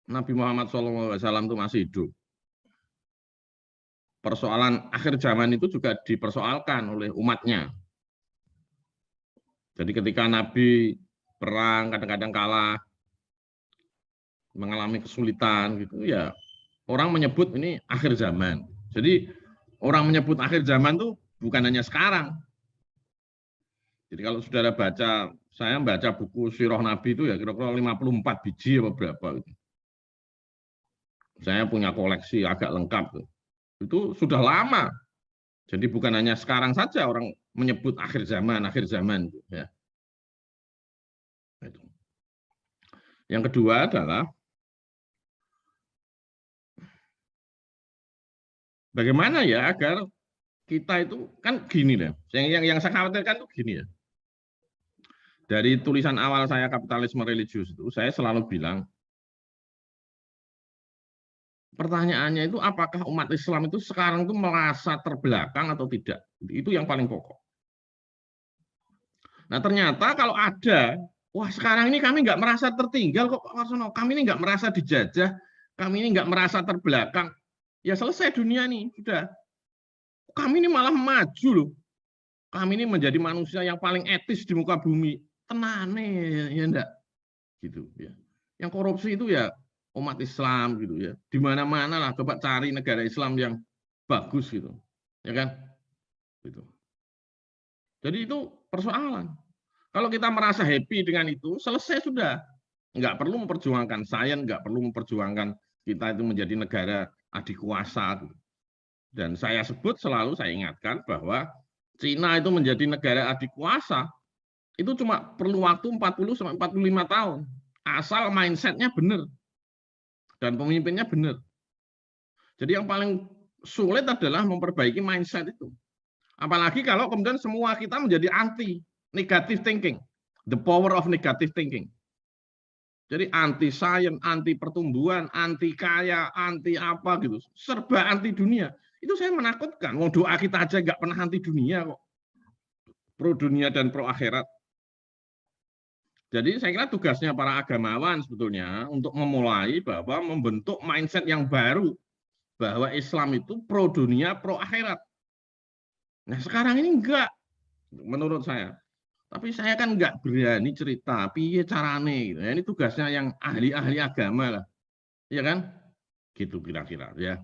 Nabi Muhammad SAW itu masih hidup, persoalan akhir zaman itu juga dipersoalkan oleh umatnya. Jadi ketika Nabi perang, kadang-kadang kalah, mengalami kesulitan gitu ya, orang menyebut ini akhir zaman. Jadi orang menyebut akhir zaman tuh bukan hanya sekarang. Jadi kalau saudara baca, saya membaca buku Sirah Nabi itu ya kira-kira 54 biji apa berapa gitu. Saya punya koleksi agak lengkap tuh. Itu sudah lama. Jadi bukan hanya sekarang saja orang menyebut akhir zaman ya. Yang kedua adalah bagaimana ya agar kita itu kan gini deh. Yang saya khawatirkan tuh gini ya. Dari tulisan awal saya Kapitalisme Religius itu saya selalu bilang pertanyaannya itu apakah umat Islam itu sekarang itu merasa terbelakang atau tidak? Itu yang paling pokok. Nah ternyata kalau ada, wah sekarang ini kami nggak merasa tertinggal kok Pak Warsono, kami ini nggak merasa dijajah, kami ini nggak merasa terbelakang. Ya selesai dunia nih, sudah. Kami ini malah maju loh. Kami ini menjadi manusia yang paling etis di muka bumi. Tenane ya enggak. Gitu ya. Yang korupsi itu ya umat Islam gitu ya. Di mana-mana lah coba cari negara Islam yang bagus gitu. Ya kan? Gitu. Jadi itu persoalan. Kalau kita merasa happy dengan itu, selesai sudah. Nggak perlu memperjuangkan sains, nggak perlu memperjuangkan kita itu menjadi negara adikuasa. Dan saya sebut selalu, saya ingatkan bahwa Cina itu menjadi negara adikuasa, itu cuma perlu waktu 40-45 tahun. Asal mindset-nya benar. Dan pemimpinnya benar. Jadi yang paling sulit adalah memperbaiki mindset itu. Apalagi kalau kemudian semua kita menjadi anti negative thinking, the power of negative thinking. Jadi anti sains, anti pertumbuhan, anti kaya, anti apa gitu, serba anti dunia. Itu saya menakutkan. Mau doa kita aja nggak pernah anti dunia kok, pro dunia dan pro akhirat. Jadi saya kira tugasnya para agamawan sebetulnya untuk memulai bahwa membentuk mindset yang baru bahwa Islam itu pro dunia, pro akhirat. Nah sekarang ini enggak, menurut saya. Tapi saya kan enggak berani cerita, piye carane gitu. Ya, ini tugasnya yang ahli-ahli agama lah, ya kan? Gitu kira-kira ya.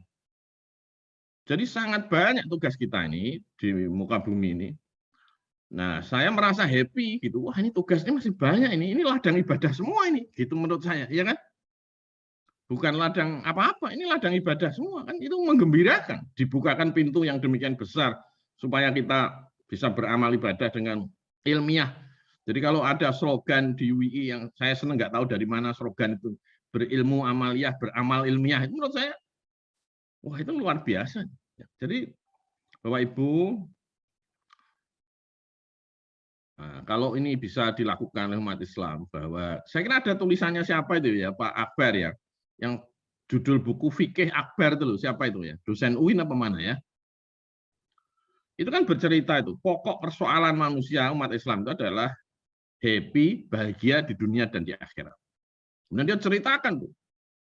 Jadi sangat banyak tugas kita ini di muka bumi ini. Nah saya merasa happy gitu. Wah ini tugasnya masih banyak ini ladang ibadah semua ini, gitu menurut saya, ya kan? Bukan ladang apa-apa, ini ladang ibadah semua kan, itu menggembirakan. Dibukakan pintu yang demikian besar supaya kita bisa beramal ibadah dengan ilmiah. Jadi kalau ada slogan di UI yang saya senang, nggak tahu dari mana slogan itu, berilmu amaliyah, beramal ilmiah, itu menurut saya, wah itu luar biasa. Jadi Bapak Ibu, nah, kalau ini bisa dilakukan oleh umat Islam, bahwa saya kira ada tulisannya siapa itu ya, Pak Akbar ya, yang judul buku Fikih Akbar itu loh, siapa itu ya, dosen UIN apa mana ya? Itu kan bercerita itu, pokok persoalan manusia umat Islam itu adalah happy, bahagia di dunia dan di akhirat. Kemudian dia ceritakan tuh,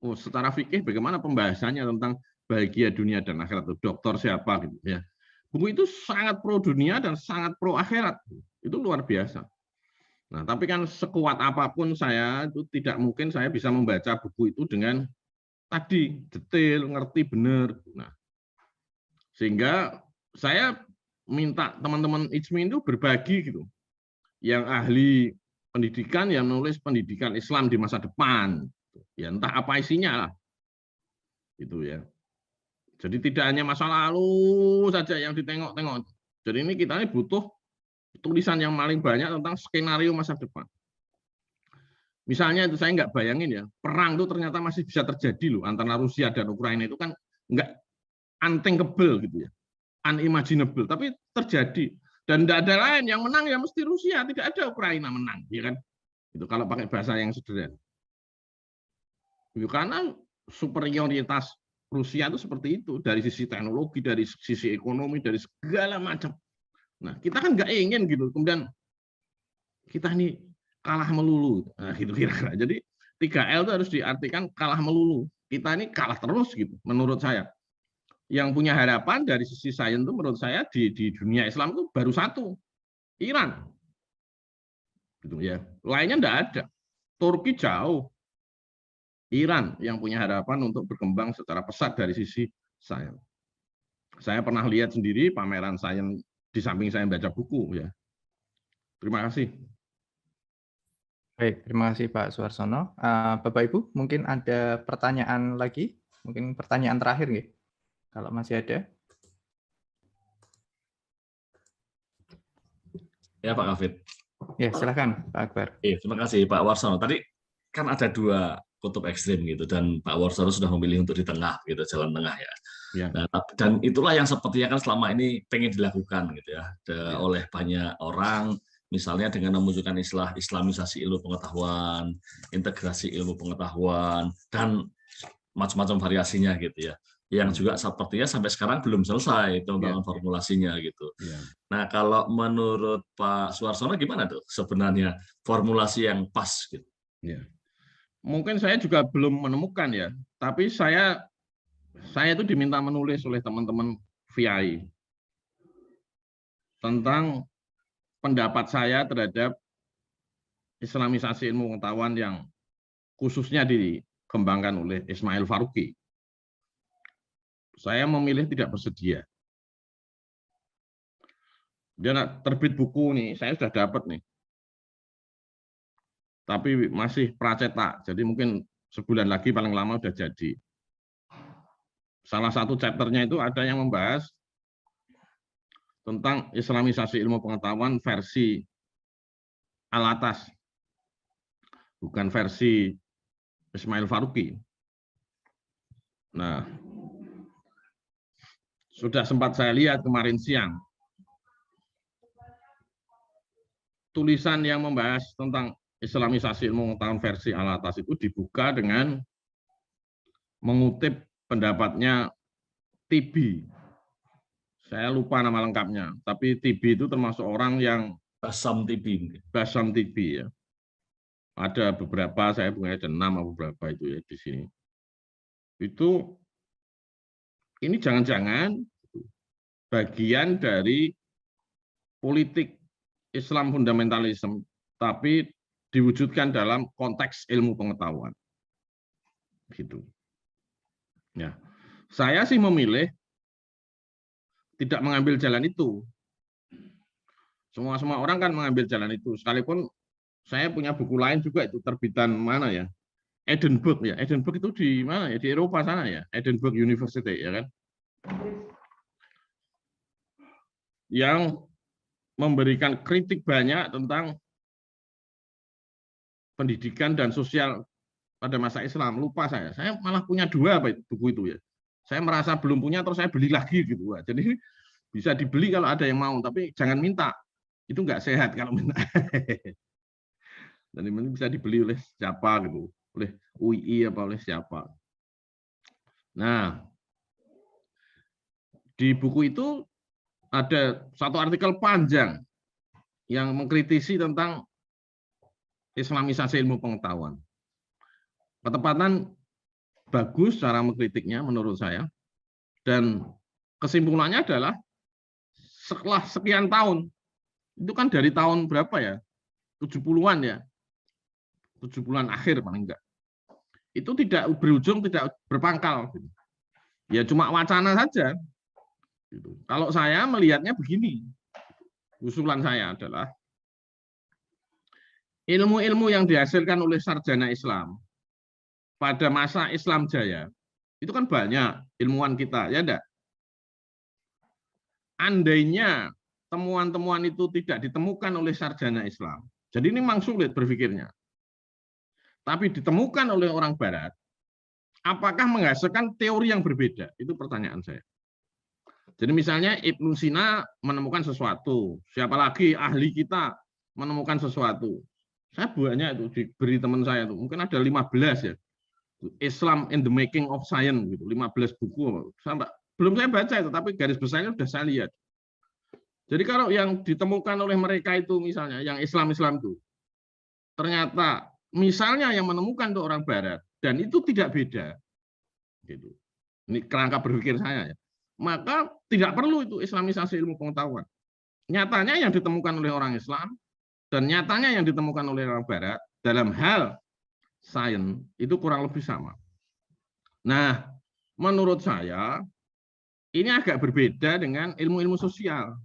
oh secara fikih bagaimana pembahasannya tentang bahagia dunia dan akhirat itu, dokter siapa gitu ya. Buku itu sangat pro dunia dan sangat pro akhirat, itu luar biasa. Nah, tapi kan sekuat apapun saya itu tidak mungkin saya bisa membaca buku itu dengan tadi detail, ngerti benar. Nah, sehingga saya minta teman-teman IJMI itu berbagi gitu, yang ahli pendidikan yang menulis pendidikan Islam di masa depan, ya entah apa isinya lah, gitu ya. Jadi tidak hanya masa lalu saja yang ditengok-tengok. Jadi ini kita ini butuh tulisan yang paling banyak tentang skenario masa depan. Misalnya itu saya nggak bayangin ya, perang itu ternyata masih bisa terjadi loh antara Rusia dan Ukraina, itu kan nggak unthinkable gitu ya. Unimaginable, tapi terjadi dan tidak ada lain yang menang ya mesti Rusia, tidak ada Ukraina menang, ya kan? Itu kalau pakai bahasa yang sederhana. Karena superioritas Rusia itu seperti itu dari sisi teknologi, dari sisi ekonomi, dari segala macam. Nah, kita kan nggak ingin gitu. Kemudian kita ini kalah melulu, nah, gitu kira-kira. Jadi 3L itu harus diartikan kalah melulu. Kita ini kalah terus gitu, menurut saya. Yang punya harapan dari sisi sains itu menurut saya di dunia Islam itu baru satu, Iran, gitu ya. Lainnya enggak ada. Turki jauh, Iran yang punya harapan untuk berkembang secara pesat dari sisi sains. Saya pernah lihat sendiri pameran sains di samping saya baca buku ya. Terima kasih. Baik, terima kasih Pak Suarsono. Bapak Ibu, mungkin ada pertanyaan lagi, mungkin pertanyaan terakhir nggih? Kalau masih ada. Ya Pak Kafid. Ya, silakan Pak Akbar. Terima kasih Pak Warsono. Tadi kan ada dua kutub ekstrim gitu, dan Pak Warsono sudah memilih untuk di tengah gitu, jalan tengah ya. Ya. Nah, dan itulah yang sepertinya kan selama ini pengen dilakukan gitu ya, oleh banyak orang, misalnya dengan memunculkan istilah Islamisasi ilmu pengetahuan, integrasi ilmu pengetahuan, dan macam-macam variasinya gitu ya. Yang juga sepertinya sampai sekarang belum selesai teman-teman formulasinya gitu. Nah, kalau menurut Pak Suarsono gimana tuh sebenarnya formulasi yang pas gitu? Mungkin saya juga belum menemukan ya, tapi saya itu diminta menulis oleh teman-teman VI tentang pendapat saya terhadap Islamisasi ilmu pengetahuan yang khususnya dikembangkan oleh Ismail Faruqi. Saya memilih tidak bersedia. Dia terbit buku nih, saya sudah dapat nih. Tapi masih pracetak, jadi mungkin sebulan lagi paling lama sudah jadi. Salah satu chapternya itu ada yang membahas tentang Islamisasi ilmu pengetahuan versi Al-Atas, bukan versi Ismail Faruqi. Nah, sudah sempat saya lihat kemarin siang, tulisan yang membahas tentang Islamisasi ilmu pengetahuan versi Al-Atas itu dibuka dengan mengutip pendapatnya Tibi. Saya lupa nama lengkapnya, tapi Tibi itu termasuk orang yang Basam Tibi. Basam Tibi ya. Ada beberapa, saya punya ada 6 atau beberapa itu ya di sini. Itu ini jangan-jangan bagian dari politik Islam fundamentalisme, tapi diwujudkan dalam konteks ilmu pengetahuan. Gitu. Ya, saya sih memilih tidak mengambil jalan itu. Semua orang kan mengambil jalan itu. Sekalipun saya punya buku lain juga itu terbitan mana ya? Edinburgh ya. Edinburgh itu di mana ya? Di Eropa sana ya. Edinburgh University ya kan. Yang memberikan kritik banyak tentang pendidikan dan sosial pada masa Islam. Lupa saya malah punya 2 apa itu, buku itu ya. Saya merasa belum punya, terus saya beli lagi gitu. Jadi bisa dibeli kalau ada yang mau, tapi jangan minta. Itu nggak sehat kalau minta. Dan ini bisa dibeli oleh siapa gitu, oleh UI apa oleh siapa. Nah, di buku itu ada satu artikel panjang yang mengkritisi tentang Islamisasi ilmu pengetahuan. Ketepatan bagus cara mengkritiknya menurut saya, dan kesimpulannya adalah setelah sekian tahun, itu kan dari tahun berapa ya, 70-an ya, 70-an akhir paling enggak, itu tidak berujung, tidak berpangkal, ya cuma wacana saja. Kalau saya melihatnya begini, usulan saya adalah ilmu-ilmu yang dihasilkan oleh sarjana Islam pada masa Islam Jaya, itu kan banyak ilmuwan kita, ya enggak? Andainya temuan-temuan itu tidak ditemukan oleh sarjana Islam, jadi ini memang sulit berpikirnya, tapi ditemukan oleh orang Barat, apakah menghasilkan teori yang berbeda? Itu pertanyaan saya. Jadi misalnya Ibnu Sina menemukan sesuatu, siapa lagi ahli kita menemukan sesuatu. Saya banyak itu diberi teman saya itu, mungkin ada 15 ya. Islam in the Making of Science gitu, 15 buku. Belum saya baca itu, tapi garis besarnya sudah saya lihat. Jadi kalau yang ditemukan oleh mereka itu misalnya yang Islam itu ternyata misalnya yang menemukan itu orang Barat dan itu tidak beda. Gitu. Ini kerangka berpikir saya ya. Maka tidak perlu itu Islamisasi ilmu pengetahuan. Nyatanya yang ditemukan oleh orang Islam dan nyatanya yang ditemukan oleh orang Barat dalam hal sains itu kurang lebih sama. Nah, menurut saya ini agak berbeda dengan ilmu-ilmu sosial.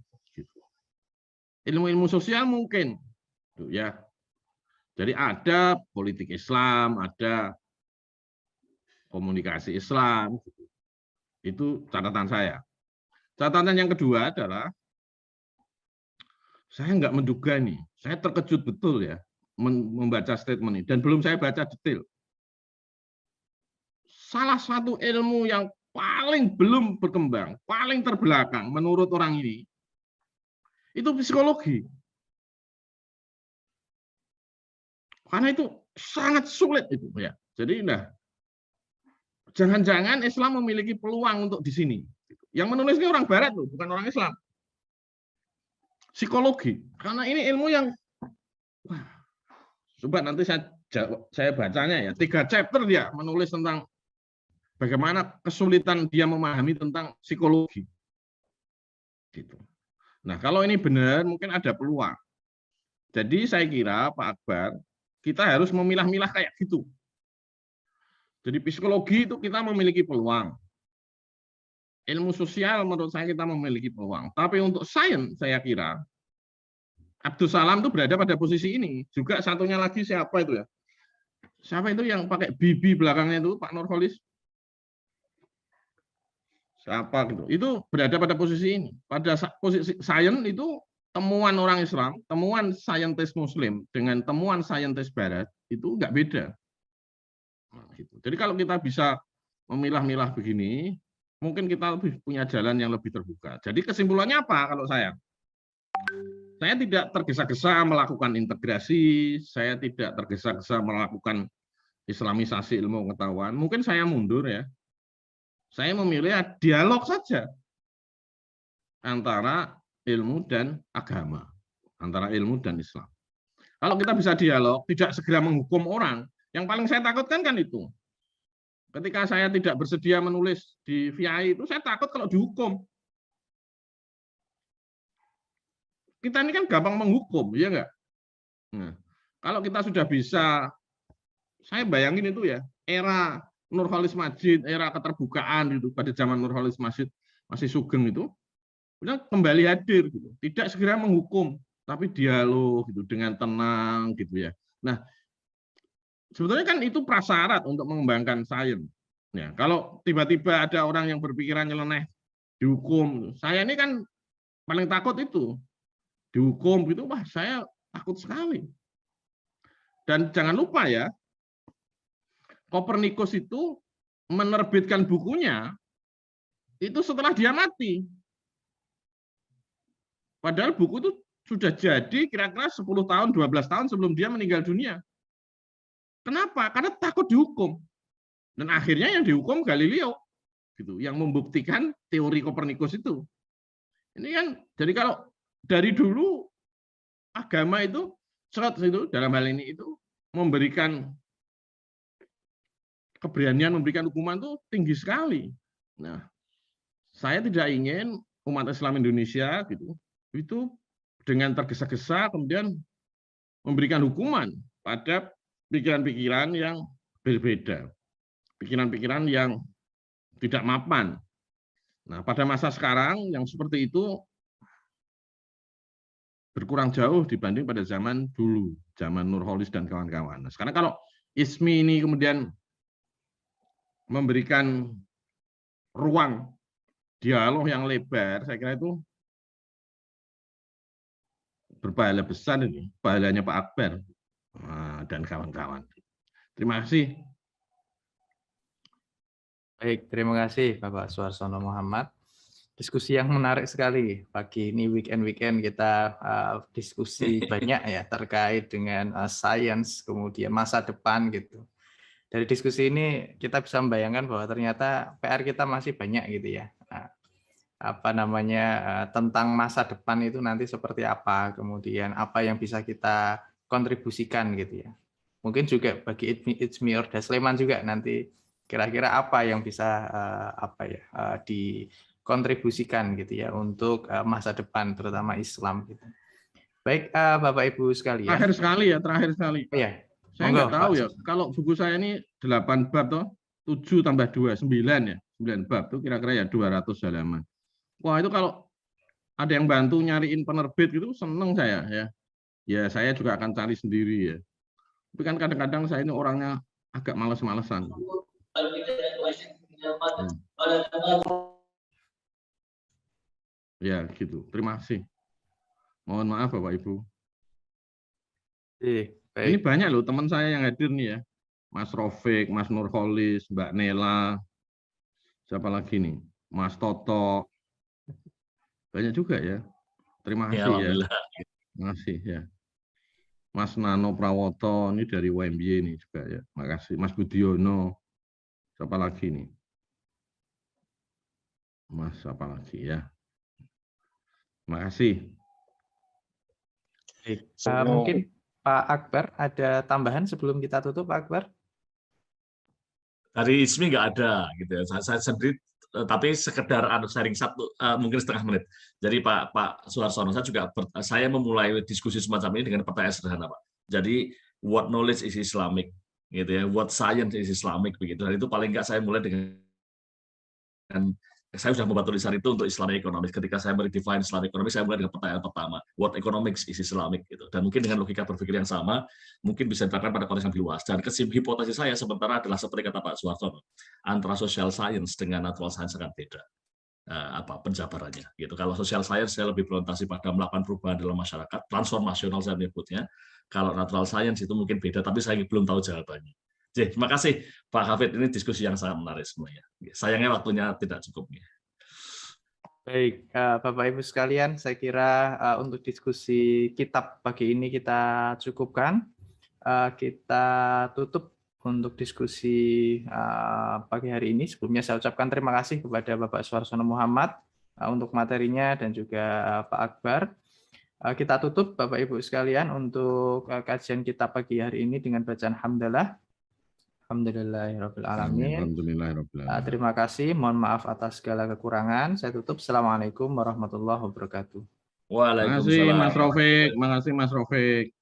Ilmu-ilmu sosial mungkin, ya. Jadi ada politik Islam, ada komunikasi Islam. Itu catatan saya. Catatan yang kedua adalah saya nggak menduga nih, saya terkejut betul ya membaca statement ini, dan belum saya baca detail. Salah satu ilmu yang paling belum berkembang, paling terbelakang menurut orang ini, itu psikologi. Karena itu sangat sulit itu ya. Jadi jangan-jangan Islam memiliki peluang untuk di sini. Yang menulis ini orang Barat loh, bukan orang Islam. Psikologi, karena ini ilmu yang, wah, coba nanti saya bacanya ya, 3 chapter dia menulis tentang bagaimana kesulitan dia memahami tentang psikologi. Gitu. Nah, kalau ini benar, mungkin ada peluang. Jadi saya kira Pak Akbar, kita harus memilah-milah kayak gitu. Jadi psikologi itu kita memiliki peluang. Ilmu sosial menurut saya kita memiliki peluang. Tapi untuk sains saya kira Abdus Salam itu berada pada posisi ini. Juga satunya lagi siapa itu ya? Siapa itu yang pakai bibi belakangnya itu Pak Nurholis? Siapa gitu? Itu berada pada posisi ini. Pada posisi sains itu temuan orang Islam, temuan saintis Muslim dengan temuan saintis Barat itu nggak beda. Nah, gitu. Jadi kalau kita bisa memilah-milah begini, mungkin kita lebih punya jalan yang lebih terbuka. Jadi kesimpulannya apa kalau saya? Saya tidak tergesa-gesa melakukan integrasi, saya tidak tergesa-gesa melakukan islamisasi ilmu pengetahuan. Mungkin saya mundur ya. Saya memilih dialog saja antara ilmu dan agama, antara ilmu dan Islam. Kalau kita bisa dialog, tidak segera menghukum orang, yang paling saya takutkan kan itu. Ketika saya tidak bersedia menulis di VI itu, saya takut kalau dihukum. Kita ini kan gampang menghukum, ya enggak? Nah, kalau kita sudah bisa, saya bayangin itu ya, era Nurholis Majid, era keterbukaan itu pada zaman Nurholis Majid masih Sugeng itu, kembali hadir, gitu. Tidak segera menghukum, tapi dialog gitu dengan tenang, gitu ya. Nah, sebetulnya kan itu prasyarat untuk mengembangkan sains. Ya, kalau tiba-tiba ada orang yang berpikiran nyeleneh dihukum, saya ini kan paling takut itu dihukum gitu, wah saya takut sekali. Dan jangan lupa ya, Kopernikus itu menerbitkan bukunya itu setelah dia mati. Padahal buku itu sudah jadi kira-kira 10 tahun, 12 tahun sebelum dia meninggal dunia. Kenapa? Karena takut dihukum. Dan akhirnya yang dihukum Galileo, gitu, yang membuktikan teori Kopernikus itu. Ini kan, jadi kalau dari dulu agama itu, dalam hal ini itu memberikan keberanian memberikan hukuman itu tinggi sekali. Nah, saya tidak ingin umat Islam Indonesia gitu itu dengan tergesa-gesa kemudian memberikan hukuman pada pikiran-pikiran yang berbeda, pikiran-pikiran yang tidak mapan. Nah, pada masa sekarang yang seperti itu berkurang jauh dibanding pada zaman dulu, zaman Nurholis dan kawan-kawan. Nah, sekarang kalau ISMI ini kemudian memberikan ruang dialog yang lebar, saya kira itu berbahaya besar ini, bahayanya Pak Akbar dan kawan-kawan. Terima kasih. Baik, terima kasih Bapak Suarsono Muhammad. Diskusi yang menarik sekali pagi ini, weekend kita diskusi banyak ya terkait dengan sains, kemudian masa depan gitu. Dari diskusi ini kita bisa membayangkan bahwa ternyata PR kita masih banyak gitu ya. Nah, apa namanya tentang masa depan itu nanti seperti apa, kemudian apa yang bisa kita kontribusikan gitu ya. Mungkin juga bagi IDSMI Orda Sleman juga nanti kira-kira apa yang bisa dikontribusikan gitu ya untuk masa depan terutama Islam gitu. Baik Bapak Ibu sekalian. Terakhir sekali. Oh, ya. Saya nggak tahu ya, kalau buku saya ini 8 bab toh, 7 tambah 2, 9 ya, 9 bab itu kira-kira ya 200 halaman. Wah itu kalau ada yang bantu nyariin penerbit gitu seneng saya ya. Ya saya juga akan cari sendiri ya. Tapi kan kadang-kadang saya ini orangnya agak males-malesan. Ya gitu, terima kasih. Mohon maaf Bapak Ibu. Baik. Ini banyak loh teman saya yang hadir nih ya. Mas Rofik, Mas Nurholis, Mbak Nela, siapa lagi nih? Mas Toto. Banyak juga ya. Terima kasih ya. Terima kasih ya. Mas Nano Prawoto ini dari UMY ini juga ya. Terima kasih. Mas Budiono. Siapa lagi nih? Mas, apa lagi ya? Terima kasih. Baik. Mungkin Pak Akbar ada tambahan sebelum kita tutup, Pak Akbar? Dari ISMI nggak ada gitu ya. Saya sendiri tapi sekedar sharing satu mungkin setengah menit. Jadi Pak Suarsono, saya memulai diskusi semacam ini dengan pertanyaan sederhana, Pak. Jadi what knowledge is Islamic gitu ya, what science is Islamic begitu. Dan itu paling nggak saya mulai dengan saya sudah membantu tulisan itu untuk Islamic Economics. Ketika saya meredefine Islamic Economics, saya mulai dengan pertanyaan pertama, what economics is Islamic gitu. Dan mungkin dengan logika berpikir yang sama, mungkin bisa diterapkan pada konteks yang lebih luas. Dan hipotesis saya sementara adalah seperti kata Pak Suarsono, antara social science dengan natural science akan beda penjabarannya gitu. Kalau social science saya lebih berorientasi pada melakukan perubahan dalam masyarakat, transformasional saya menyebutnya. Kalau natural science itu mungkin beda, tapi saya belum tahu jawabannya. Jadi, terima kasih Pak Hafid, ini diskusi yang sangat menarik semuanya. Sayangnya waktunya tidak cukup. Baik, Bapak Ibu sekalian, saya kira untuk diskusi kitab pagi ini kita cukupkan. Kita tutup untuk diskusi pagi hari ini. Sebelumnya saya ucapkan terima kasih kepada Bapak Suarsono Muhammad untuk materinya dan juga Pak Akbar. Kita tutup Bapak Ibu sekalian untuk kajian kitab pagi hari ini dengan bacaan hamdalah. Alhamdulillahirrahmanirrahim. Terima kasih. Mohon maaf atas segala kekurangan. Saya tutup. Assalamualaikum warahmatullahi wabarakatuh. Waalaikumsalam. Terima kasih Mas Raufik.